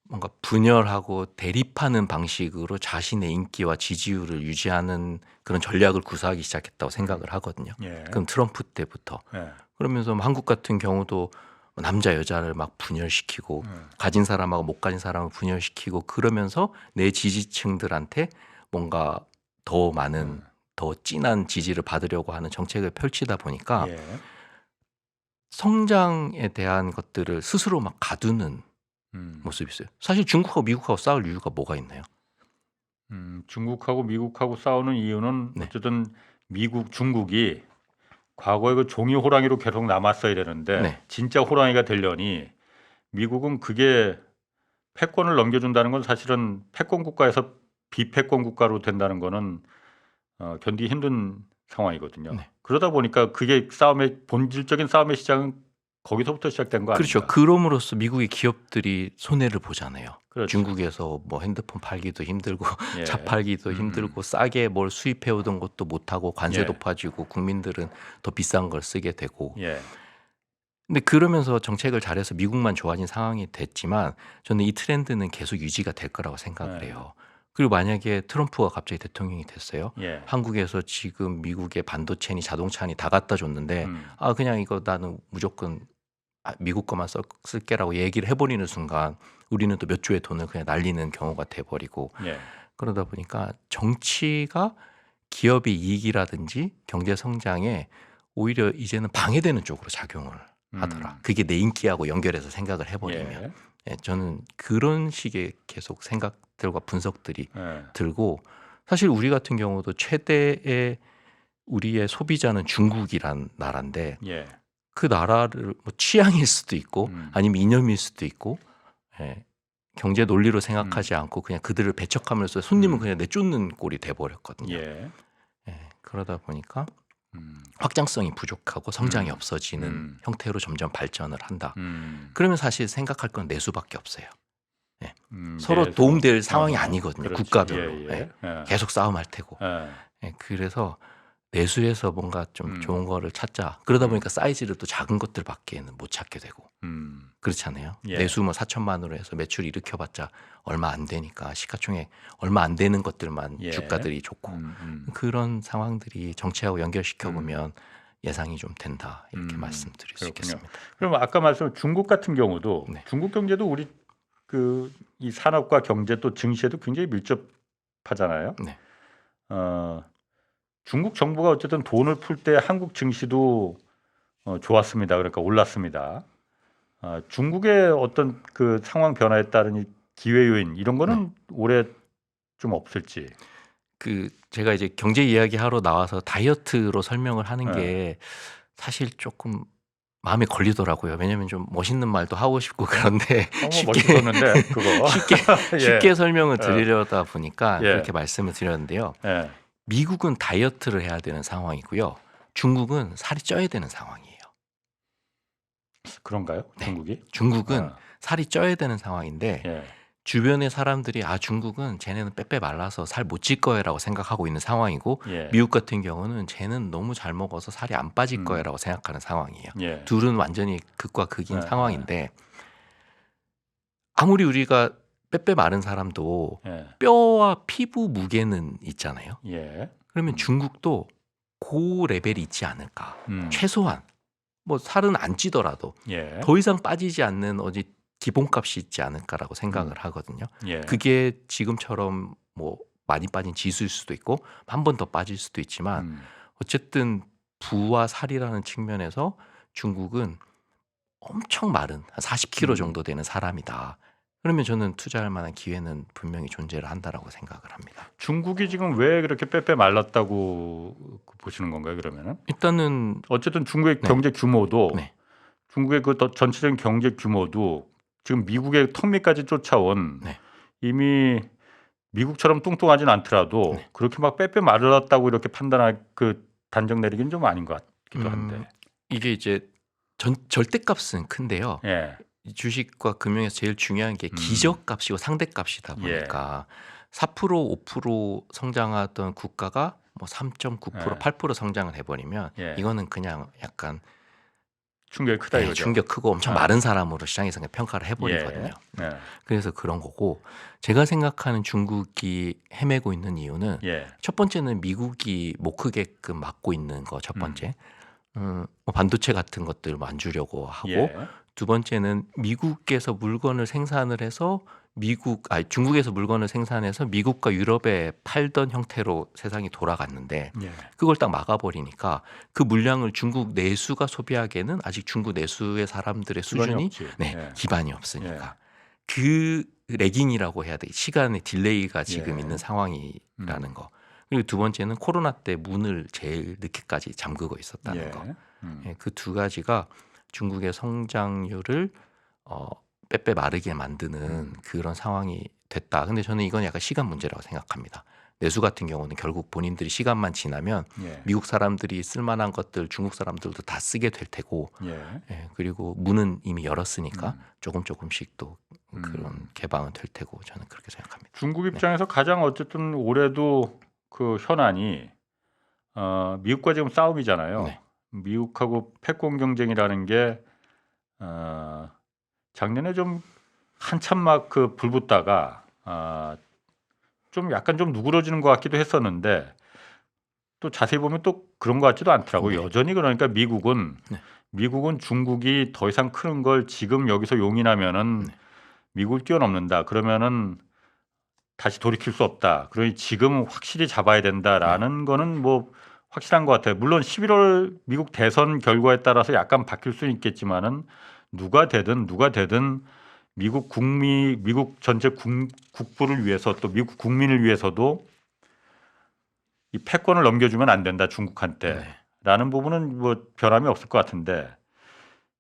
뭔가 분열하고 대립하는 방식으로 자신의 인기와 지지율을 유지하는 그런 전략을 구사하기 시작했다고 생각을 하거든요. 예. 그럼 트럼프 때부터. 예. 그러면서 뭐 한국 같은 경우도 남자 여자를 막 분열시키고 가진 사람하고 못 가진 사람을 분열시키고 그러면서 내 지지층들한테 뭔가 더 많은 더 진한 지지를 받으려고 하는 정책을 펼치다 보니까 예. 성장에 대한 것들을 스스로 막 가두는 모습이 있어요. 사실 중국하고 미국하고 싸울 이유가 뭐가 있나요? 중국하고 미국하고 싸우는 이유는 네. 어쨌든 중국이 과거에 그 종이 호랑이로 계속 남았어야 되는데 네. 진짜 호랑이가 되려니 미국은 그게 패권을 넘겨준다는 건 사실은 패권 국가에서 비패권 국가로 된다는 거는 견디기 힘든 상황이거든요. 네. 그러다 보니까 그게 본질적인 싸움의 시작은 거기서부터 시작된 거 그렇죠. 아닙니까? 그럼으로써 미국의 기업들이 손해를 보잖아요. 그렇죠. 중국에서 뭐 핸드폰 팔기도 힘들고 예. 차 팔기도 힘들고 싸게 뭘 수입해 오던 것도 못 하고 관세 예. 높아지고 국민들은 더 비싼 걸 쓰게 되고. 예. 근데 그러면서 정책을 잘해서 미국만 좋아진 상황이 됐지만 저는 이 트렌드는 계속 유지가 될 거라고 생각을 해요. 그리고 만약에 트럼프가 갑자기 대통령이 됐어요. 예. 한국에서 지금 미국의 반도체니 자동차니 다 갖다 줬는데 아 그냥 이거 나는 무조건 미국 거만 쓸게라고 얘기를 해버리는 순간 우리는 또 몇 조의 돈을 그냥 날리는 경우가 돼버리고 예. 그러다 보니까 정치가 기업의 이익이라든지 경제 성장에 오히려 이제는 방해되는 쪽으로 작용을 하더라. 그게 내 인기하고 연결해서 생각을 해버리면 예. 예, 저는 그런 식의 계속 생각들과 분석들이 예. 들고 사실 우리 같은 경우도 최대의 우리의 소비자는 중국이란 나라인데 예. 그 나라를 뭐 취향일 수도 있고 아니면 이념일 수도 있고 예, 경제 논리로 생각하지 않고 그냥 그들을 배척하면서 손님은 그냥 내쫓는 꼴이 돼버렸거든요. 예. 예, 그러다 보니까 확장성이 부족하고 성장이 음. 없어지는 형태로 점점 발전을 한다. 음. 그러면 사실 생각할 건 내수밖에 없어요. 서로 내수. 도움될 상황이 어, 아니거든요. 그렇지. 국가별로. 예, 예. 예, 예. 계속 싸움할 테고. 예. 예, 그래서 내수에서 뭔가 좀 좋은 거를 찾자. 그러다 보니까 사이즈를 또 작은 것들밖에는 못 찾게 되고. 그렇잖아요. 예. 내수 뭐 4천만으로 해서 매출 일으켜봤자 얼마 안 되니까 시가총액 얼마 안 되는 것들만 예. 주가들이 좋고 그런 상황들이 정치하고 연결시켜 보면 예상이 좀 된다 이렇게 말씀드릴 수 그렇군요. 있겠습니다. 그럼 아까 말씀 중국 같은 경우도 네. 중국 경제도 우리 이 산업과 경제 또 증시에도 굉장히 밀접하잖아요. 네. 중국 정부가 어쨌든 돈을 풀 때 한국 증시도 좋았습니다. 그러니까 올랐습니다. 중국의 어떤 그 상황 변화에 따른 이 기회 요인 이런 거는 올해 좀 없을지. 그 제가 이제 경제 이야기 하러 나와서 다이어트로 설명을 하는 네. 게 사실 조금 마음에 걸리더라고요. 왜냐하면 좀 멋있는 말도 하고 싶고 그런데 멋있었는데 그거 쉽게 설명을 드리려다 보니까 예. 그렇게 말씀을 드렸는데요. 예. 미국은 다이어트를 해야 되는 상황이고요. 중국은 살이 쪄야 되는 상황이에요. 그런가요? 네. 중국이? 중국은 살이 쪄야 되는 상황인데 예. 주변의 사람들이 중국은 쟤네는 빼빼 말라서 살 못 찔 거야라고 생각하고 있는 상황이고 예. 미국 같은 경우는 쟤는 너무 잘 먹어서 살이 안 빠질 거야라고 생각하는 상황이에요. 예. 둘은 완전히 극과 극인 네, 상황인데 아무리 우리가 빼빼 마른 사람도 예. 뼈와 피부 무게는 있잖아요. 예. 그러면 중국도 그 레벨이 있지 않을까. 최소한 뭐 살은 안 찌더라도 예. 더 이상 빠지지 않는 어디 기본값이 있지 않을까라고 생각을 하거든요. 예. 그게 지금처럼 뭐 많이 빠진 지수일 수도 있고 한 번 더 빠질 수도 있지만 어쨌든 부와 살이라는 측면에서 중국은 엄청 마른 한 40kg 정도 되는 사람이다. 그러면 저는 투자할 만한 기회는 분명히 존재를 한다라고 생각을 합니다. 중국이 지금 왜 그렇게 빼빼 말랐다고 보시는 건가요? 그러면은 일단은 어쨌든 중국의 네. 경제 규모도 네. 중국의 그 전체적인 경제 규모도 지금 미국의 턱밑까지 쫓아온 네. 이미 미국처럼 뚱뚱하진 않더라도 네. 그렇게 막 빼빼 말랐다고 이렇게 판단할 단정 내리기는 좀 아닌 것 같기도 한데. 이게 이제 절대값은 큰데요. 예. 이 주식과 금융에서 제일 중요한 게 기저값이고 상대값이다 보니까 4% 5% 성장하던 국가가 뭐 3.9% 예. 8% 성장을 해버리면 예. 이거는 그냥 약간 충격이 크다 네, 이거죠. 충격 크고 엄청 아. 마른 사람으로 시장에서 그냥 평가를 해버리거든요. 예. 그래서 그런 거고 제가 생각하는 중국이 헤매고 있는 이유는 예. 첫 번째는 미국이 못 크게끔 막고 있는 거 첫 번째. 뭐 반도체 같은 것들 뭐 안 주려고 하고 예. 두 번째는 미국에서 물건을 생산을 해서 중국에서 물건을 생산해서 미국과 유럽에 팔던 형태로 세상이 돌아갔는데 예. 그걸 딱 막아버리니까 그 물량을 중국 내수가 소비하기에는 아직 중국 내수의 사람들의 기반이 수준이 없지. 네, 예. 기반이 없으니까 그 레깅이라고 해야 돼. 시간의 딜레이가 지금 예. 있는 상황이라는 거. 그리고 두 번째는 코로나 때 문을 제일 늦게까지 잠그고 있었다는 예. 거. 그 두 가지가 중국의 성장률을 빼빼 마르게 만드는 그런 상황이 됐다. 근데 저는 이건 약간 시간 문제라고 생각합니다. 내수 같은 경우는 결국 본인들이 시간만 지나면 예. 미국 사람들이 쓸만한 것들 중국 사람들도 다 쓰게 될 테고 예. 그리고 문은 이미 열었으니까 조금씩 또 그런 개방은 될 테고 저는 그렇게 생각합니다. 중국 입장에서 가장 어쨌든 올해도 그 현안이 미국과 지금 싸움이잖아요. 네. 미국하고 패권 경쟁이라는 게 작년에 좀 한참 막 그 불붙다가 좀 약간 좀 누그러지는 것 같기도 했었는데 또 자세히 보면 또 그런 것 같지도 않더라고요. 네. 여전히 그러니까 미국은 중국이 더 이상 크는 걸 지금 여기서 용인하면은 미국을 뛰어넘는다. 그러면은 다시 돌이킬 수 없다. 그러니 지금 확실히 잡아야 된다라는 거는 뭐 확실한 것 같아요. 물론 11월 미국 대선 결과에 따라서 약간 바뀔 수는 있겠지만은 누가 되든 미국 전체 국부를 위해서 또 미국 국민을 위해서도 이 패권을 넘겨주면 안 된다 중국한테라는 부분은 뭐 변함이 없을 것 같은데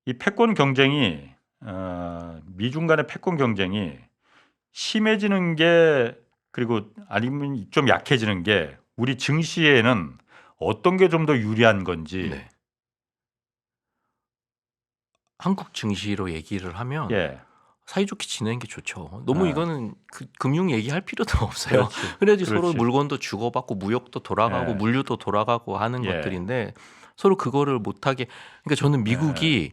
이 패권 경쟁이 미중 간의 패권 경쟁이 심해지는 게 그리고 아니면 좀 약해지는 게 우리 증시에는 어떤 게 좀 더 유리한 건지. 네. 한국 증시로 얘기를 하면 예. 사이좋게 지내는 게 좋죠. 너무 아. 이거는 금융 얘기할 필요도 없어요. 그렇지. 그래야지 서로 그렇지. 물건도 주고받고 무역도 돌아가고 예. 물류도 돌아가고 하는 예. 것들인데 서로 그거를 못하게 그러니까 저는 미국이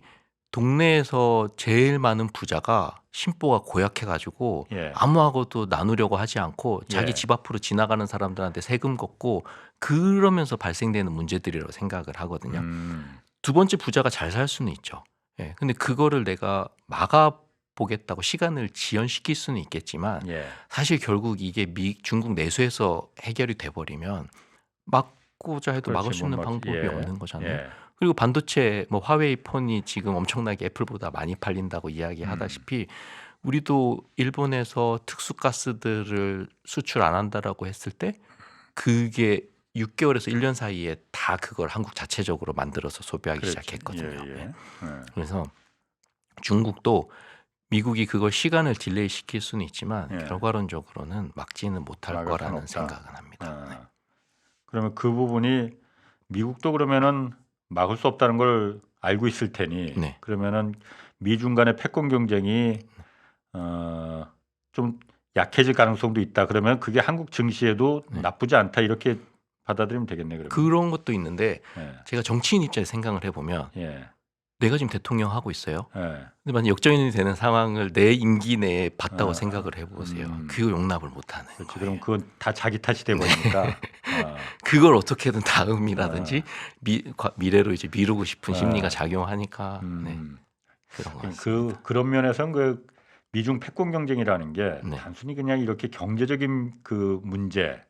동네에서 제일 많은 부자가 심보가 고약해가지고 예. 아무하고도 나누려고 하지 않고 자기 예. 집 앞으로 지나가는 사람들한테 세금 걷고 그러면서 발생되는 문제들이라고 생각을 하거든요. 두 번째 부자가 잘 살 수는 있죠. 예. 근데 그거를 내가 막아보겠다고 시간을 지연시킬 수는 있겠지만 예. 사실 결국 이게 중국 내수에서 해결이 돼버리면 막고자 해도 막을 그렇지, 수 있는 못 막지. 방법이 예. 없는 거잖아요. 예. 그리고 반도체 뭐 화웨이 폰이 지금 엄청나게 애플보다 많이 팔린다고 이야기하다시피 우리도 일본에서 특수가스들을 수출 안 한다라고 했을 때 그게 6개월에서 1년 사이에 다 그걸 한국 자체적으로 만들어서 소비하기 그렇지. 시작했거든요. 예. 그래서 중국도 미국이 그걸 시간을 딜레이 시킬 수는 있지만 예. 결과론적으로는 막지는 못할 막을 거라는 수는 없다. 생각은 합니다. 네. 그러면 그 부분이 미국도 그러면은 막을 수 없다는 걸 알고 있을 테니 네. 그러면은 미중 간의 패권 경쟁이 좀 약해질 가능성도 있다. 그러면 그게 한국 증시에도 네. 나쁘지 않다 이렇게 받아들이면 되겠네. 그러면. 그런 것도 있는데 예. 제가 정치인 입장에서 생각을 해보면 예. 내가 지금 대통령 하고 있어요. 예. 근데 만약 역전이 되는 상황을 내 임기 내에 봤다고 생각을 해보세요. 그거 용납을 못하는 그렇지. 거예요. 그럼 그건 다 자기 탓이 돼 버리니까. 그걸 어떻게든 다음이라든지 미래로 이제 미루고 싶은 심리가 작용하니까 네, 그런 거 같습니다. 그런 면에서는 그 미중 패권 경쟁이라는 게 네. 단순히 그냥 이렇게 경제적인 그 문제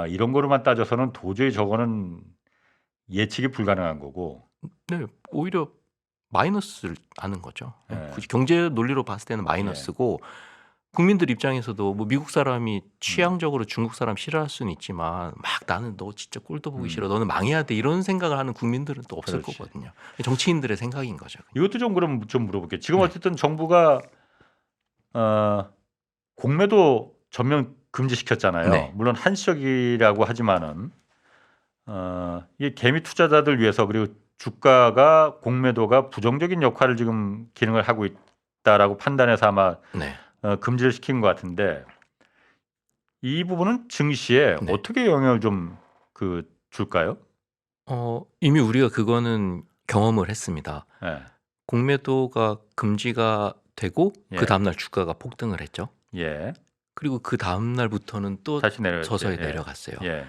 이런 거로만 따져서는 도저히 저거는 예측이 불가능한 거고. 네, 오히려 마이너스를 아는 거죠. 네. 굳이 경제 논리로 봤을 때는 마이너스고 국민들 입장에서도 뭐 미국 사람이 취향적으로 중국 사람 싫어할 수는 있지만 막 나는 너 진짜 꼴도 보기 싫어. 너는 망해야 돼. 이런 생각을 하는 국민들은 또 없을 그렇지. 거거든요. 정치인들의 생각인 거죠. 이것도 좀 그럼 좀 물어볼게요. 지금 네. 어쨌든 정부가 공매도 전면 금지시켰잖아요. 네. 물론 한시적이라고 하지만은 이게 개미 투자자들 위해서 그리고 주가가 공매도가 부정적인 역할을 지금 기능을 하고 있다라고 판단해서 아마 네. 금지를 시킨 것 같은데 이 부분은 증시에 네. 어떻게 영향을 좀 줄까요? 이미 우리가 그거는 경험을 했습니다. 예. 공매도가 금지가 되고 예. 그 다음날 주가가 폭등을 했죠. 예. 그리고 그 다음날부터는 또 다시 서서히 예. 내려갔어요. 예.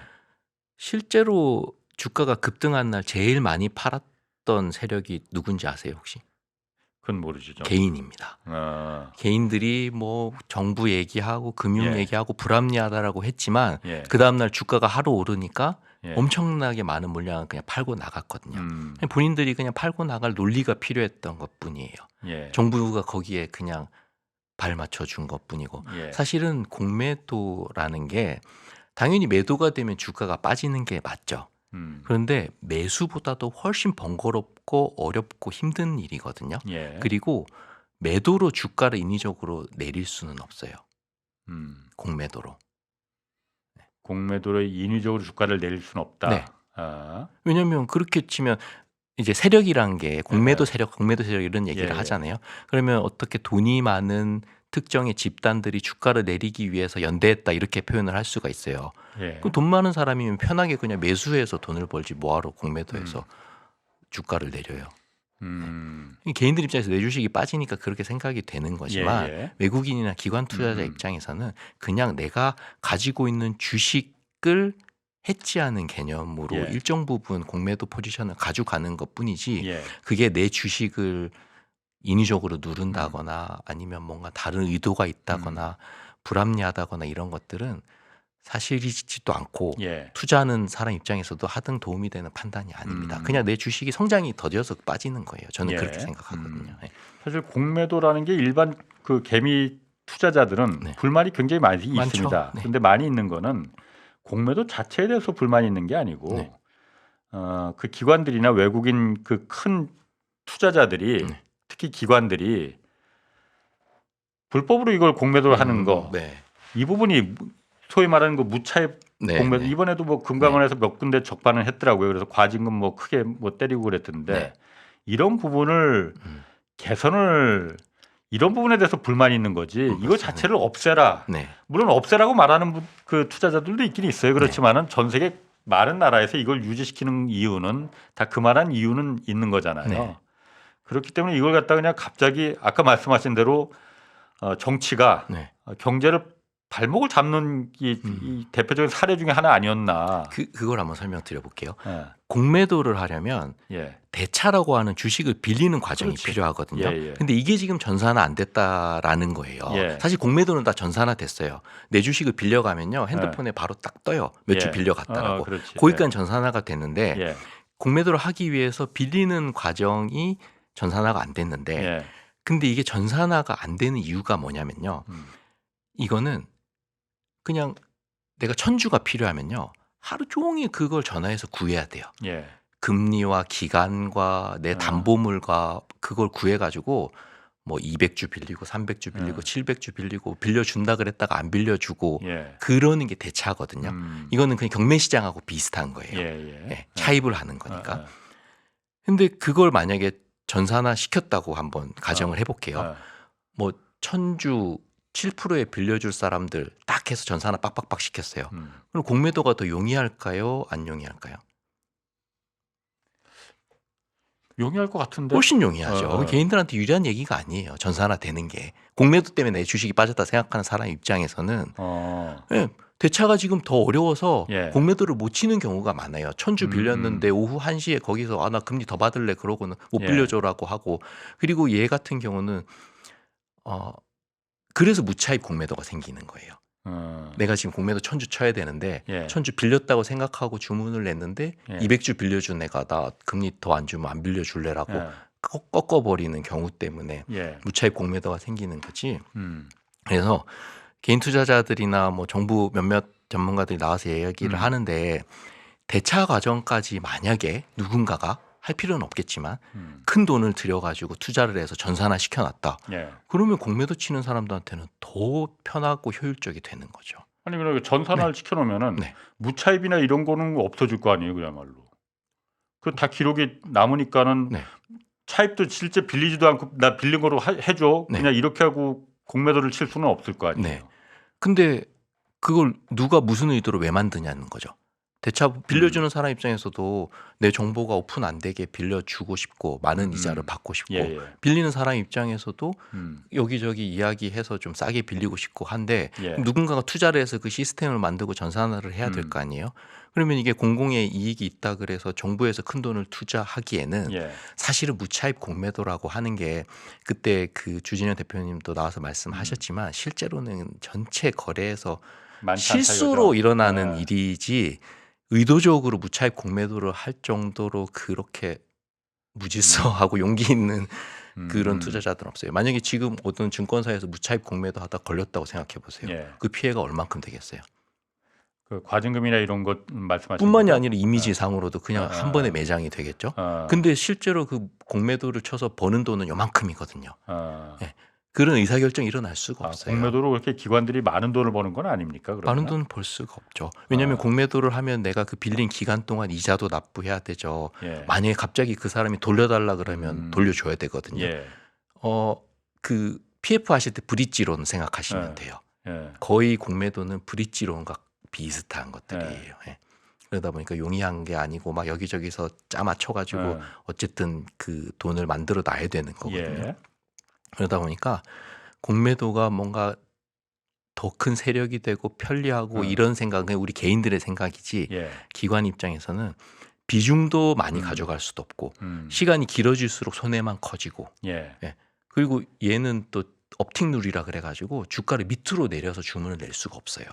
실제로 주가가 급등한 날 제일 많이 팔았던 세력이 누군지 아세요 혹시? 그건 모르죠. 개인입니다. 개인들이 뭐 정부 얘기하고 금융 예. 얘기하고 불합리하다라고 했지만 예. 그 다음날 주가가 하루 오르니까 예. 엄청나게 많은 물량을 그냥 팔고 나갔거든요. 음. 본인들이 그냥 팔고 나갈 논리가 필요했던 것뿐이에요. 예. 정부가 거기에 그냥 발 맞춰준 것뿐이고 예. 사실은 공매도라는 게 당연히 매도가 되면 주가가 빠지는 게 맞죠. 그런데 매수보다도 훨씬 번거롭고 어렵고 힘든 일이거든요. 예. 그리고 매도로 주가를 인위적으로 내릴 수는 없어요. 공매도로. 공매도로 인위적으로 주가를 내릴 수는 없다. 네. 아. 왜냐하면 그렇게 치면 이제 세력이란 게 공매도 네. 세력, 공매도 세력 이런 얘기를 예. 하잖아요. 그러면 어떻게 돈이 많은 특정의 집단들이 주가를 내리기 위해서 연대했다 이렇게 표현을 할 수가 있어요. 예. 그럼 돈 많은 사람이면 편하게 그냥 매수해서 돈을 벌지 뭐하러 공매도해서 주가를 내려요. 개인들 입장에서 내 주식이 빠지니까 그렇게 생각이 되는 거지만 예. 외국인이나 기관 투자자 입장에서는 그냥 내가 가지고 있는 주식을 해지하는 개념으로 예. 일정 부분 공매도 포지션을 가져가는 것뿐이지 예. 그게 내 주식을 인위적으로 누른다거나 아니면 뭔가 다른 의도가 있다거나 불합리하다거나 이런 것들은 사실이지도 않고 예. 투자하는 사람 입장에서도 하등 도움이 되는 판단이 아닙니다. 그냥 내 주식이 성장이 더뎌서 빠지는 거예요. 저는 예. 그렇게 생각하거든요. 네. 사실 공매도라는 게 일반 그 개미 투자자들은 네. 불만이 굉장히 많이 많죠. 있습니다. 네. 근데 많이 있는 거는 공매도 자체에 대해서 불만이 있는 게 아니고 네. 그 기관들이나 외국인 그 큰 투자자들이 네. 특히 기관들이 불법으로 이걸 공매도를 하는 거, 네. 이 부분이 소위 말하는 그 무차입 네. 공매도 네. 이번에도 뭐 금감원에서 몇 군데 적발을 했더라고요. 그래서 과징금 뭐 크게 뭐 때리고 그랬던데 네. 이런 부분을 개선을 이런 부분에 대해서 불만이 있는 거지 이거 그렇습니다. 자체를 없애라. 네. 물론 없애라고 말하는 그 투자자들도 있긴 있어요. 그렇지만은 전 세계 많은 나라에서 이걸 유지시키는 이유는 다 그만한 이유는 있는 거잖아요. 네. 그렇기 때문에 이걸 갖다 그냥 갑자기 아까 말씀하신 대로 정치가 네. 경제를 발목을 잡는 이 대표적인 사례 중에 하나 아니었나. 그걸 한번 설명드려볼게요. 예. 공매도를 하려면 예. 대차라고 하는 주식을 빌리는 과정이 그렇지. 필요하거든요. 예, 예. 근데 이게 지금 전산화 안 됐다라는 거예요. 예. 사실 공매도는 다 전산화 됐어요. 내 주식을 빌려가면요. 핸드폰에 바로 딱 떠요. 몇 주 예. 빌려갔다라고. 그렇지. 거기까지 전산화가 됐는데 예. 공매도를 하기 위해서 빌리는 과정이 전산화가 안 됐는데 예. 근데 이게 전산화가 안 되는 이유가 뭐냐면요. 이거는 그냥 내가 1,000주가 필요하면요. 하루 종일 그걸 전화해서 구해야 돼요. 예. 금리와 기간과 내 담보물과 그걸 구해가지고 뭐 200주 빌리고 300주 빌리고 700주 빌리고 빌려준다 그랬다가 안 빌려주고 예. 그러는 게 대차거든요. 이거는 그냥 경매시장하고 비슷한 거예요. 예. 예, 차입을 하는 거니까. 근데 그걸 만약에 전산화 시켰다고 한번 가정을 해볼게요. 뭐 1,000주 7%에 빌려줄 사람들 딱 해서 전산화 빡빡빡 시켰어요. 그럼 공매도가 더 용이할까요? 안 용이할까요? 용이할 것 같은데. 훨씬 용이하죠. 개인들한테 유리한 얘기가 아니에요. 전산화 되는 게. 공매도 때문에 내 주식이 빠졌다 생각하는 사람 입장에서는 예, 대차가 지금 더 어려워서 예. 공매도를 못 치는 경우가 많아요. 1,000주 빌렸는데 오후 1시에 거기서 아, 나 금리 더 받을래 그러고는 못 예. 빌려줘라고 하고 그리고 얘 같은 경우는 그래서 무차입 공매도가 생기는 거예요. 내가 지금 공매도 1,000주 쳐야 되는데 예. 1,000주 빌렸다고 생각하고 주문을 냈는데 예. 200주 빌려준 애가 나 금리 더 안 주면 안 빌려줄래라고 예. 꺾어버리는 경우 때문에 예. 무차입 공매도가 생기는 거지. 음. 그래서 개인 투자자들이나 뭐 정부 몇몇 전문가들이 나와서 이야기를 하는데 대차 과정까지 만약에 누군가가 할 필요는 없겠지만 큰 돈을 들여가지고 투자를 해서 전산화 시켜놨다. 예. 그러면 공매도 치는 사람들한테는 더 편하고 효율적이 되는 거죠. 아니 그러니까 전산화를 시켜놓으면은 네. 무차입이나 이런 거는 없어질 거 아니에요, 그야말로. 그 다 기록이 남으니까는 네. 차입도 실제 빌리지도 않고 나 빌린 거로 해줘. 네. 그냥 이렇게 하고 공매도를 칠 수는 없을 거 아니에요. 네. 근데 그걸 누가 무슨 의도로 왜 만드냐는 거죠. 대차 빌려주는 사람 입장에서도 내 정보가 오픈 안 되게 빌려주고 싶고 많은 이자를 받고 싶고 예, 예. 빌리는 사람 입장에서도 음. 여기저기 이야기해서 좀 싸게 빌리고 싶고 한데 예. 누군가가 투자를 해서 그 시스템을 만들고 전산화를 해야 될 거 아니에요. 그러면 이게 공공의 이익이 있다 그래서 정부에서 큰 돈을 투자하기에는 예. 사실은 무차입 공매도라고 하는 게 그때 그 주진현 대표님도 나와서 말씀하셨지만 실제로는 전체 거래에서 많지 않다 실수로 이거죠. 일어나는 예. 일이지 의도적으로 무차입 공매도를 할 정도로 그렇게 무질서하고 용기 있는 그런 투자자들은 없어요. 만약에 지금 어떤 증권사에서 무차입 공매도 하다 걸렸다고 생각해 보세요. 예. 그 피해가 얼만큼 되겠어요. 그 과징금이나 이런 것 말씀하시는 뿐만이 거죠? 아니라 이미지상으로도 그냥 아, 한 번에 매장이 되겠죠. 아, 근데 실제로 그 공매도를 쳐서 버는 돈은 요만큼이거든요. 아. 예. 그런 의사결정이 일어날 수가 아, 없어요. 공매도로 그렇게 기관들이 많은 돈을 버는 건 아닙니까? 그러면? 많은 돈 벌 수가 없죠. 왜냐하면 공매도를 하면 내가 그 빌린 기간 동안 이자도 납부해야 되죠. 예. 만약에 갑자기 그 사람이 돌려달라 그러면 돌려줘야 되거든요. 예. 그 PF 하실 때 브릿지론 생각하시면 예. 돼요. 예. 거의 공매도는 브릿지론과 비슷한 것들이에요. 예. 그러다 보니까 용이한 게 아니고 막 여기저기서 짜맞춰가지고 예. 어쨌든 그 돈을 만들어 놔야 되는 거거든요. 예. 그러다 보니까 공매도가 뭔가 더 큰 세력이 되고 편리하고 이런 생각은 우리 개인들의 생각이지 예. 기관 기관 입장에서는 비중도 많이 가져갈 수도 없고 시간이 길어질수록 손해만 커지고 예. 그리고 얘는 또 업틱룰이라 그래가지고 주가를 밑으로 내려서 주문을 낼 수가 없어요.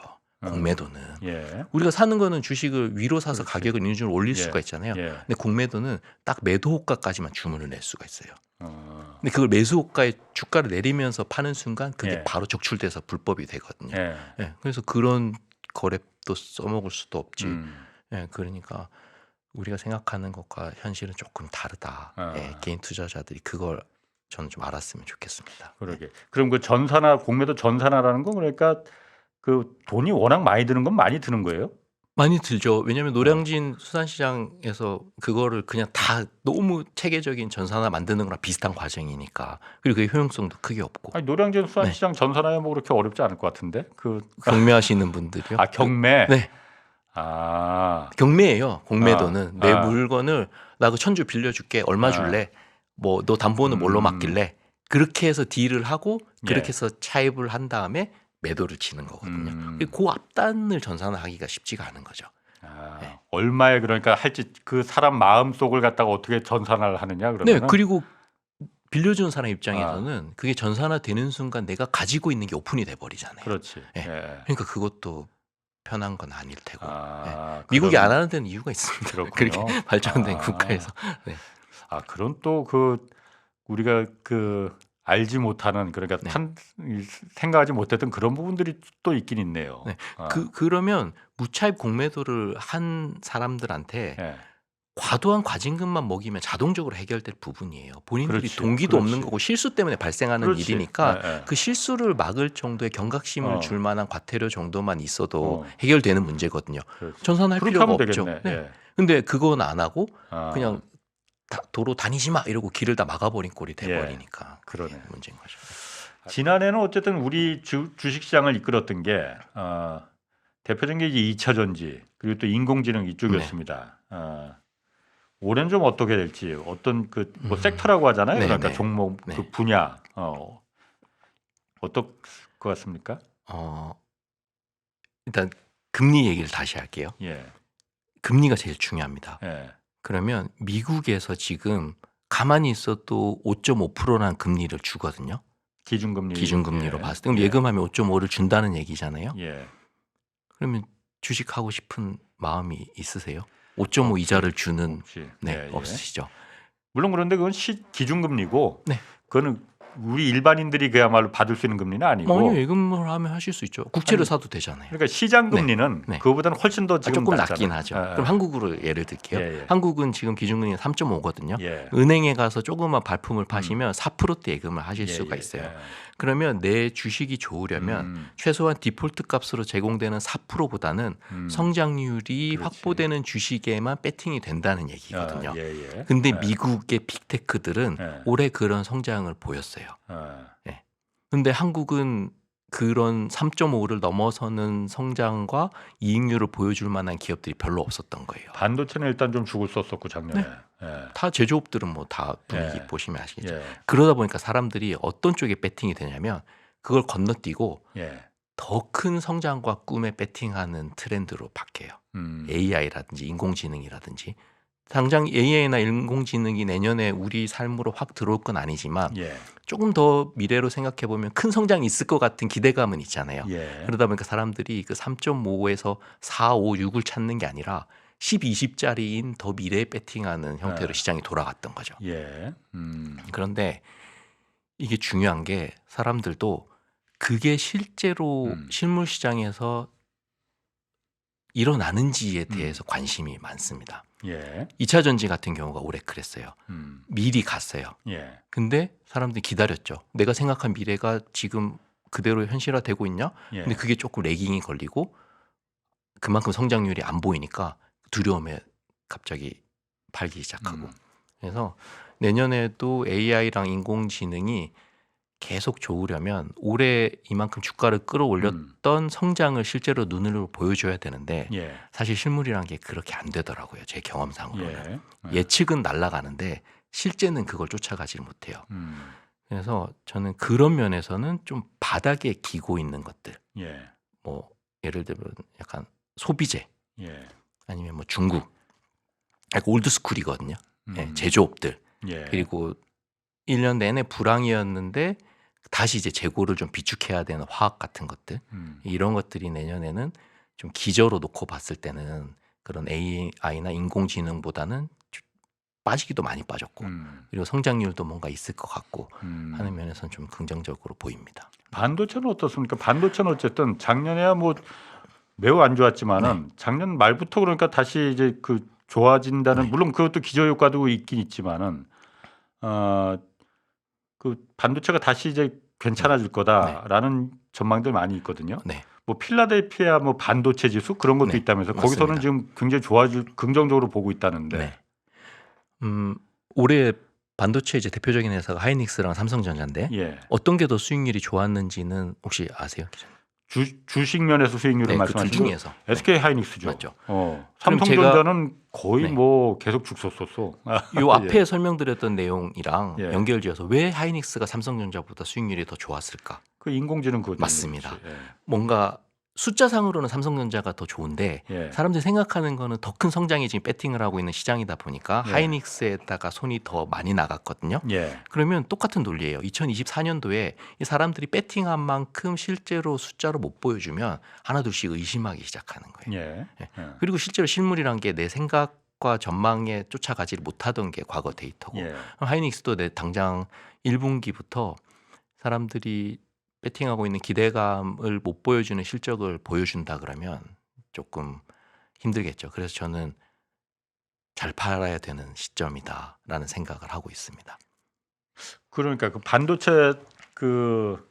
공매도는 예. 우리가 사는 거는 주식을 위로 사서 그렇지. 가격을 인준으로 올릴 예. 수가 있잖아요. 예. 근데 공매도는 딱 매도 호가까지만 주문을 낼 수가 있어요. 어. 근데 그걸 매수 호가에 주가를 내리면서 파는 순간 그게 예. 바로 적출돼서 불법이 되거든요. 예. 예, 그래서 그런 거래도 써먹을 수도 없지. 음. 예, 그러니까 우리가 생각하는 것과 현실은 조금 다르다. 아. 예, 개인 투자자들이 그걸 저는 좀 알았으면 좋겠습니다. 그러게. 그럼 그 전산화 공매도 전산화라는 건 그러니까 그 돈이 워낙 많이 드는 건 많이 드는 거예요? 많이 들죠. 왜냐하면 노량진 수산시장에서 그거를 그냥 다 너무 체계적인 전산화 만드는 거랑 비슷한 과정이니까 그리고 그게 효용성도 크게 없고 아니 노량진 수산시장 전산화야 뭐 그렇게 어렵지 않을 것 같은데 그 경매하시는 분들이요. 아 경매. 네. 아. 경매예요. 공매도는 내 아. 물건을 나 그 천주 빌려줄게. 얼마 아. 줄래? 뭐 너 담보는 뭘로 맡길래? 그렇게 해서 딜을 하고 그렇게 예. 해서 차입을 한 다음에 매도를 치는 거거든요. 그 앞단을 전산화하기가 쉽지가 않은 거죠. 아, 네. 얼마에 그러니까 할지 그 사람 마음 속을 갖다가 어떻게 전산화를 하느냐 네, 그러면 그리고 빌려주는 사람 입장에서는 그게 전산화되는 순간 내가 가지고 있는 게 오픈이 돼 버리잖아요. 그렇지. 예. 예. 그러니까 그것도 편한 건 아닐 테고. 아, 미국이 그런- 안 하는 데는 이유가 있습니다. 그렇군요. 그렇게 발전된 아. 국가에서. 네. 아 그런 또 그 우리가 그 알지 못하는 그러니까 네. 생각하지 못했던 그런 부분들이 또 있긴 있네요. 네. 아, 그러면 무차입 공매도를 한 사람들한테 예. 과도한 과징금만 먹이면 자동적으로 해결될 부분이에요. 본인들이 그렇지, 동기도 없는 그렇지. 거고 실수 때문에 발생하는 그렇지. 일이니까 예, 예. 그 실수를 막을 정도의 경각심을 어. 줄 만한 과태료 정도만 있어도 어. 해결되는 문제거든요. 그렇지. 전산할 그렇게 필요가 하면 없죠. 되겠네. 네. 예. 근데 그건 안 하고 아, 그냥 도로 다니지 마 이러고 길을 다 막아버린 꼴이 돼버리니까 그게 그러네. 문제인 거죠. 지난해는 어쨌든 우리 주식시장을 이끌었던 게 대표적인 게 이제 2차전지 그리고 또 인공지능 이쪽이었습니다. 올해는 좀 어떻게 될지 어떤 그 뭐 섹터라고 하잖아요. 네, 그러니까 네. 종목 네. 그 분야 어떨 것 같습니까? 일단 금리 얘기를 다시 할게요. 예, 금리가 제일 중요합니다. 예, 그러면 미국에서 지금 가만히 있어도 5.5%라는 금리를 주거든요. 기준금리 기준금리로 예, 봤을 때 그럼 예, 예금하면 5.5를 준다는 얘기잖아요. 예. 그러면 주식하고 싶은 마음이 있으세요? 5.5 이자를 주는 혹시 네, 예, 예. 없으시죠? 물론 그런데 그건 기준금리고 네. 그거는 우리 일반인들이 그야말로 받을 수 있는 금리는 아니고 아니요, 예금을 하면 하실 수 있죠. 국채를 사도 되잖아요. 그러니까 시장 금리는 네. 그거보다는 훨씬 더 지금 조금 낮잖아요. 낮긴 하죠. 예, 그럼 한국으로 예를 들게요. 예, 예. 한국은 지금 기준금리가 3.5거든요. 예. 은행에 가서 조그만 발품을 파시면 4%대 예금을 하실 예, 수가 예, 있어요. 예. 그러면 내 주식이 좋으려면 최소한 디폴트 값으로 제공되는 4%보다는 성장률이 그렇지. 확보되는 주식에만 배팅이 된다는 얘기거든요. 아, 예, 예. 근데 예. 미국의 빅테크들은 예. 올해 그런 성장을 보였어요. 아, 근데 한국은 그런 3.5를 넘어서는 성장과 이익률을 보여줄 만한 기업들이 별로 없었던 거예요. 반도체는 일단 좀 죽을 썼었고 작년에. 예. 다 제조업들은 뭐 다 분위기 예. 보시면 아시겠죠. 예. 그러다 보니까 사람들이 어떤 쪽에 배팅이 되냐면 그걸 건너뛰고 예. 더 큰 성장과 꿈에 배팅하는 트렌드로 바뀌어요. AI라든지 인공지능이라든지 당장 AI나 인공지능이 내년에 우리 삶으로 확 들어올 건 아니지만 예. 조금 더 미래로 생각해 보면 큰 성장이 있을 것 같은 기대감은 있잖아요. 예. 그러다 보니까 사람들이 그 3.5에서 4, 5, 6을 찾는 게 아니라 10, 20짜리인 더 미래에 배팅하는 형태로 네. 시장이 돌아갔던 거죠. 예. 그런데 이게 중요한 게 사람들도 그게 실제로 실물 시장에서 일어나는지에 대해서 관심이 많습니다. 예. 2차 전지 같은 경우가 올해 그랬어요. 음. 미리 갔어요. 예. 근데 사람들이 기다렸죠. 내가 생각한 미래가 지금 그대로 현실화되고 있냐? 예. 근데 그게 조금 레깅이 걸리고 그만큼 성장률이 안 보이니까 두려움에 갑자기 팔기 시작하고. 그래서 내년에도 AI랑 인공지능이 계속 좋으려면 올해 이만큼 주가를 끌어올렸던 성장을 실제로 눈으로 보여줘야 되는데 예. 사실 실물이란 게 그렇게 안 되더라고요. 제 경험상으로는. 예. 예측은 날아가는데 실제는 그걸 쫓아가지 못해요. 음. 그래서 저는 그런 면에서는 좀 바닥에 기고 있는 것들, 예. 뭐 예를 들면 약간 소비재 예. 아니면 뭐 중국, 약간 올드스쿨이거든요. 예, 음. 제조업들 예. 그리고 1년 내내 불황이었는데 다시 이제 재고를 좀 비축해야 되는 화학 같은 것들 이런 것들이 내년에는 좀 기저로 놓고 봤을 때는 그런 AI나 인공지능보다는 빠지기도 많이 빠졌고 그리고 성장률도 뭔가 있을 것 같고 하는 면에서는 좀 긍정적으로 보입니다. 반도체는 어떻습니까? 반도체는 어쨌든 작년에야 뭐 매우 안 좋았지만은 작년 말부터 그러니까 다시 이제 그 좋아진다는 물론 그것도 기저 효과도 있긴 있지만은 그 반도체가 다시 이제 괜찮아질 거다라는 전망들 많이 있거든요. 네. 뭐 필라델피아 뭐 반도체 지수 그런 것도 네, 있다면서 맞습니다. 거기서는 지금 굉장히 좋아질 긍정적으로 보고 있다는데. 네. 올해 반도체 이제 대표적인 회사가 하이닉스랑 삼성전자인데 예. 어떤 게 더 수익률이 좋았는지는 혹시 아세요? 주식 면에서 수익률을 네, 말씀하시는 그둘 중에서. SK 하이닉스죠. 맞죠. 삼성전자는 거의 네. 뭐 계속 죽었었어. 요 앞에 설명드렸던 내용이랑 예. 연결지어서 왜 하이닉스가 삼성전자보다 수익률이 더 좋았을까? 그 인공지능 그거 맞습니다. 예. 뭔가 숫자상으로는 삼성전자가 더 좋은데 예. 사람들이 생각하는 거는 더 큰 성장에 지금 배팅을 하고 있는 시장이다 보니까 예. 하이닉스에다가 손이 더 많이 나갔거든요. 예. 그러면 똑같은 논리예요. 2024년도에 이 사람들이 배팅한 만큼 실제로 숫자로 못 보여주면 하나둘씩 의심하기 시작하는 거예요. 예. 예. 그리고 실제로 실물이란 게 내 생각과 전망에 쫓아가지 못하던 게 과거 데이터고 예. 하이닉스도 내 당장 1분기부터 사람들이 배팅하고 있는 기대감을 못 보여주는 실적을 보여준다 그러면 조금 힘들겠죠. 그래서 저는 잘 팔아야 되는 시점이다라는 생각을 하고 있습니다. 그러니까 그 반도체 그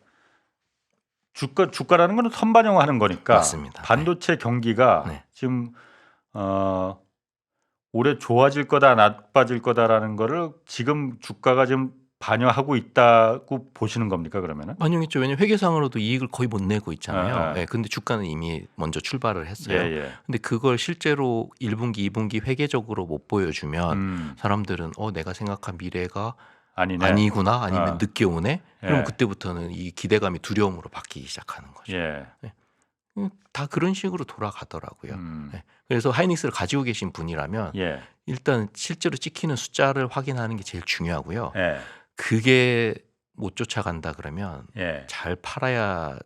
주가라는 거는 선반영하는 거니까 맞습니다. 반도체 경기가 네. 지금 올해 좋아질 거다 나빠질 거다라는 거를 지금 주가가 지금 반영하고 있다고 보시는 겁니까 그러면은? 반영했죠. 왜냐하면 회계상으로도 이익을 거의 못 내고 있잖아요. 아. 네, 근데 주가는 이미 먼저 출발을 했어요. 예. 근데 그걸 실제로 1분기, 2분기 회계적으로 못 보여주면 사람들은 내가 생각한 미래가 아니네. 아니구나 아니면 아. 늦게 오네. 그럼 예. 그때부터는 이 기대감이 두려움으로 바뀌기 시작하는 거죠. 예. 다 그런 식으로 돌아가더라고요. 음. 네. 그래서 하이닉스를 가지고 계신 분이라면 예. 일단 실제로 찍히는 숫자를 확인하는 게 제일 중요하고요. 예. 그게 못 쫓아간다 그러면 예. 잘 팔아야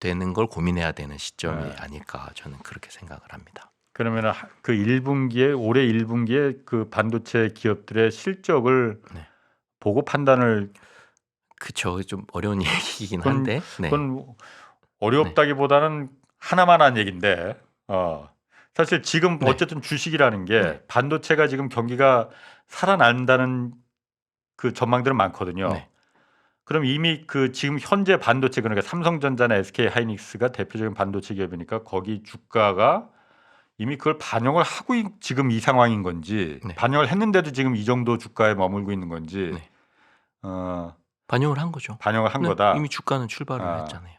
되는 걸 고민해야 되는 시점이 네. 아닐까 저는 그렇게 생각을 합니다. 그러면은 그 1분기에 올해 1분기에 그 반도체 기업들의 실적을 네. 보고 판단을 그쵸. 좀 어려운 얘기이긴 그건- 한데. 네. 그건 어렵다기보다는 하나만 한 얘기인데 사실 지금 네. 어쨌든 주식이라는 게 네. 반도체가 지금 경기가 살아난다는 그 전망들은 많거든요. 네. 그럼 이미 그 지금 현재 반도체 그러니까 삼성전자나 SK 하이닉스가 대표적인 반도체 기업이니까 거기 주가가 이미 그걸 반영을 하고 지금 이 상황인 건지 네. 반영을 했는데도 지금 이 정도 주가에 머물고 있는 건지 네. 어, 반영을 한 거죠. 반영을 한 네, 거다. 이미 주가는 출발을 아. 했잖아요.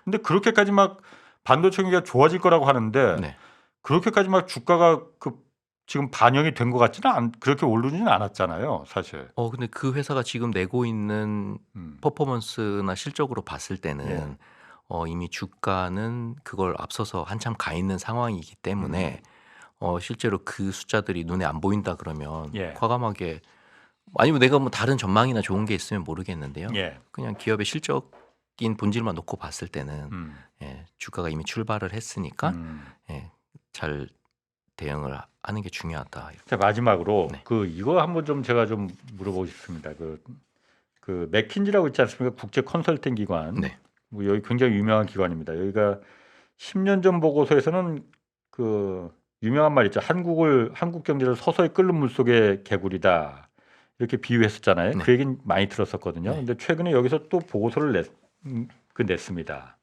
근데 그렇게까지 막 반도체 경기가 좋아질 거라고 하는데 네. 그렇게까지 막 주가가 지금 반영이 된 것 같지는 그렇게 오르지는 않았잖아요, 사실. 근데 그 회사가 지금 내고 있는 음. 퍼포먼스나 실적으로 봤을 예. 때는 이미 주가는 그걸 앞서서 한참 가 있는 상황이기 때문에 실제로 그 숫자들이 눈에 안 보인다 그러면 예. 과감하게 아니면 내가 뭐 다른 전망이나 좋은 게 있으면 모르겠는데요. 예. 그냥 기업의 실적인 본질만 놓고 봤을 때는 음. 주가가 이미 출발을 했으니까 음. 잘 대응을 하는 게 중요하다. 자, 마지막으로 네. 이거 한번 좀 제가 좀 물어보고 싶습니다. 그 맥킨지라고 있지 않습니까? 국제 컨설팅 기관. 네. 뭐 여기 굉장히 유명한 기관입니다. 여기가 10년 전 보고서에서는 그 유명한 말 있죠. 한국 경제를 서서히 끓는 물속의 개구리다. 이렇게 비유했었잖아요. 네. 그 얘기는 많이 들었었거든요. 네. 근데 최근에 여기서 또 보고서를 냈습니다.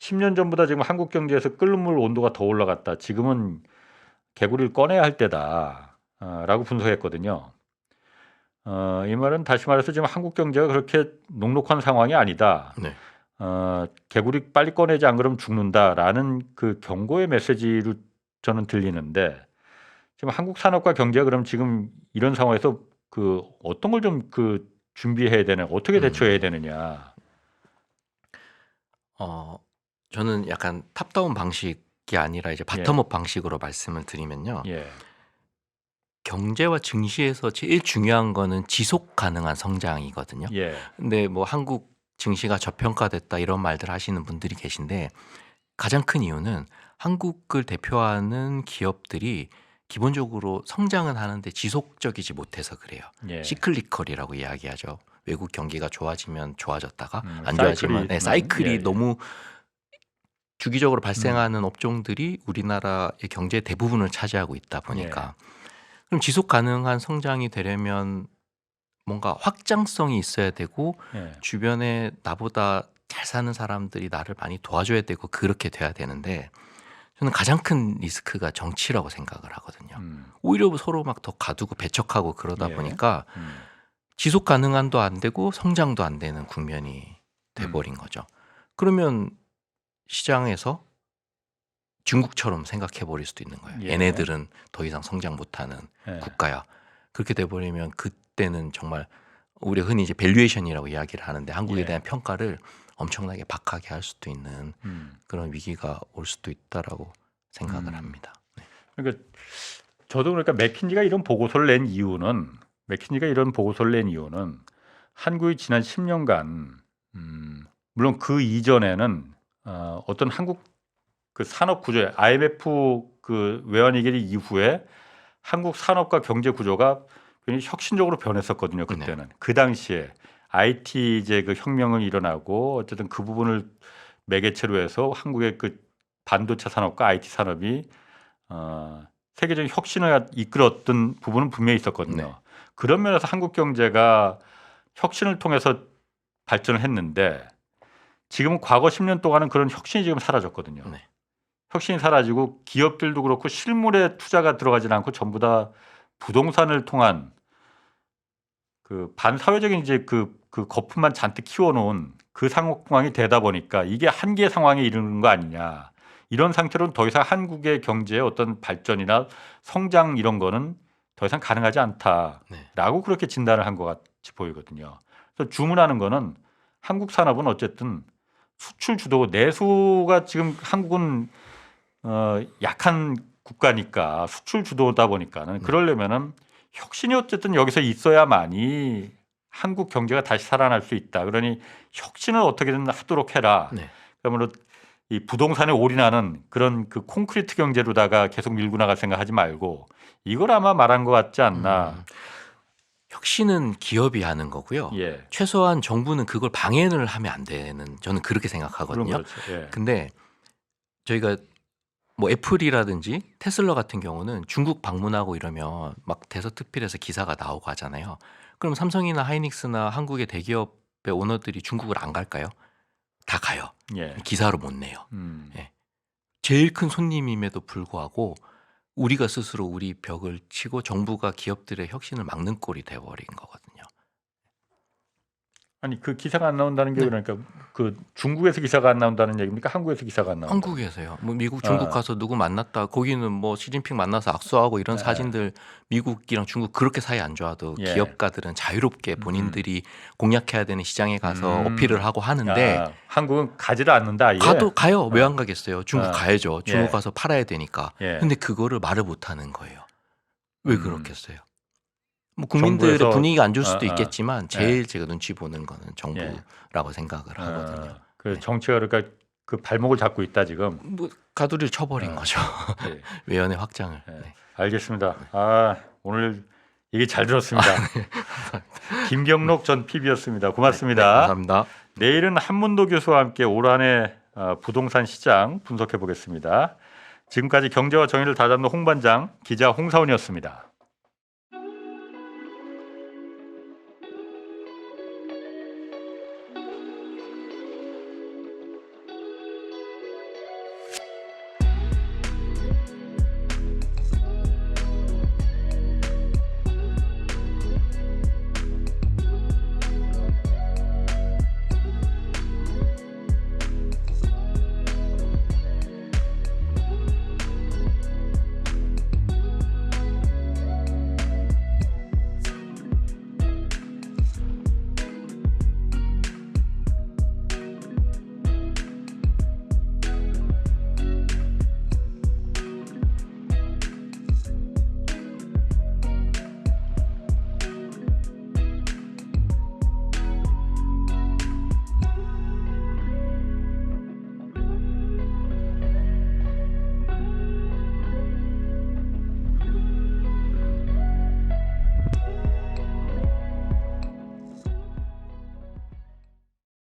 10년 전보다 지금 한국 경제에서 끓는 물 온도가 더 올라갔다. 지금은 개구리를 꺼내야 할 때다. 라고 분석했거든요. 이 말은 다시 말해서 지금 한국 경제가 그렇게 녹록한 상황이 아니다. 네. 개구리 빨리 꺼내지 안 그러면 죽는다라는 그 경고의 메시지로 저는 들리는데 지금 한국 산업과 경제가 그럼 지금 이런 상황에서 어떤 걸 좀 준비해야 되는 어떻게 대처해야 되느냐. 저는 약간 탑다운 방식이 아니라 이제 바텀업 방식으로 말씀을 드리면요. 예. 경제와 증시에서 제일 중요한 거는 지속 가능한 성장이거든요. 예. 근데 뭐 한국 증시가 저평가됐다 이런 말들 하시는 분들이 계신데 가장 큰 이유는 한국을 대표하는 기업들이 기본적으로 성장은 하는데 지속적이지 못해서 그래요. 예. 시클리컬이라고 이야기하죠. 외국 경기가 좋아지면 좋아졌다가 안 사이클이 좋아지면 있는, 사이클이 예. 너무 주기적으로 발생하는 업종들이 우리나라의 경제의 대부분을 차지하고 있다 보니까 그럼 지속 가능한 성장이 되려면 뭔가 확장성이 있어야 되고 예. 주변에 나보다 잘 사는 사람들이 나를 많이 도와줘야 되고 그렇게 돼야 되는데 저는 가장 큰 리스크가 정치라고 생각을 하거든요. 오히려 서로 막 더 가두고 배척하고 그러다 예. 보니까 지속 가능한도 안 되고 성장도 안 되는 국면이 돼버린 거죠. 그러면 시장에서 중국처럼 생각해 버릴 수도 있는 거예요. 예. 얘네들은 더 이상 성장 못하는 예. 국가야. 그렇게 돼버리면 그때는 정말 우리가 흔히 이제 밸류에이션이라고 이야기를 하는데 한국에 예. 대한 평가를 엄청나게 박하게 할 수도 있는 그런 위기가 올 수도 있다라고 생각을 합니다. 네. 그러니까 저도 그러니까 맥킨지가 이런 보고서를 낸 이유는 한국이 지난 10년간 물론 그 이전에는 어떤 한국 그 산업 구조에 IMF 그 외환위기 이후에 한국 산업과 경제 구조가 굉장히 혁신적으로 변했었거든요. 그때는 그 당시에 IT 이제 그 혁명은 일어나고 어쨌든 그 부분을 매개체로 해서 한국의 그 반도체 산업과 IT 산업이 세계적인 혁신을 이끌었던 부분은 분명히 있었거든요. 네. 그런 면에서 한국 경제가 혁신을 통해서 발전을 했는데 지금은 과거 10년 동안은 그런 혁신이 지금 사라졌거든요. 네. 혁신이 사라지고 기업들도 그렇고 실물에 투자가 들어가지는 않고 전부 다 부동산을 통한 그 반사회적인 이제 그 거품만 잔뜩 키워놓은 그 상황이 되다 보니까 이게 한계 상황에 이르는 거 아니냐. 이런 상태로는 더 이상 한국의 경제의 어떤 발전이나 성장 이런 거는 더 이상 가능하지 않다라고 그렇게 진단을 한 것 같이 보이거든요. 그래서 주문하는 거는 한국 산업은 어쨌든 수출 주도고 내수가 지금 한국은 약한 국가니까 수출 주도다 보니까는 그러려면은 혁신이 어쨌든 여기서 있어야만이 한국 경제가 다시 살아날 수 있다. 그러니 혁신을 어떻게든 하도록 해라. 네. 그러므로 이 부동산에 올인하는 그런 그 콘크리트 경제로다가 계속 밀고 나갈 생각하지 말고 이걸 아마 말한 것 같지 않나. 혁신은 기업이 하는 거고요. 예. 최소한 정부는 그걸 방해를 하면 안 되는 저는 그렇게 생각하거든요. 그런 거죠. 예. 근데 저희가 뭐 애플이라든지 테슬라 같은 경우는 중국 방문하고 이러면 막 대서특필해서 기사가 나오고 하잖아요. 그럼 삼성이나 하이닉스나 한국의 대기업의 오너들이 중국을 안 갈까요? 다 가요. 예. 기사로 못 내요. 예. 제일 큰 손님임에도 불구하고 우리가 스스로 우리 벽을 치고 정부가 기업들의 혁신을 막는 꼴이 돼버린 거거든요. 아니 그 기사가 안 나온다는 게 네. 그러니까 그 중국에서 기사가 안 나온다는 얘기입니까? 한국에서 기사가 안 나온다. 한국에서요. 뭐 미국, 중국 가서 누구 만났다. 거기는 뭐 시진핑 만나서 악수하고 이런 네. 사진들 미국이랑 중국 그렇게 사이 안 좋아도 예. 기업가들은 자유롭게 본인들이 공략해야 되는 시장에 가서 어필을 하고 하는데 아, 한국은 가지를 않는다. 아예. 가요. 왜 안 가겠어요? 중국 가야죠. 중국 예. 가서 팔아야 되니까. 예. 근데 그거를 말을 못 하는 거예요. 왜 그렇겠어요? 뭐 정부에서- 국민들의 분위기가 안 좋을 수도 아, 있겠지만 제일 제가 눈치 보는 거는 정부라고 생각을 하거든요. 그 네. 정치가 그러니까 그 발목을 잡고 있다 지금. 뭐 가두리를 쳐버린 거죠. 네. 외연의 확장을. 네. 네. 알겠습니다. 아 오늘 얘기 잘 들었습니다. 김경록 전 PB였습니다. 고맙습니다. 네, 감사합니다. 내일은 한문도 교수와 함께 올 한해 부동산 시장 분석해 보겠습니다. 지금까지 경제와 정의를 다잡는 홍반장 기자 홍사원이었습니다.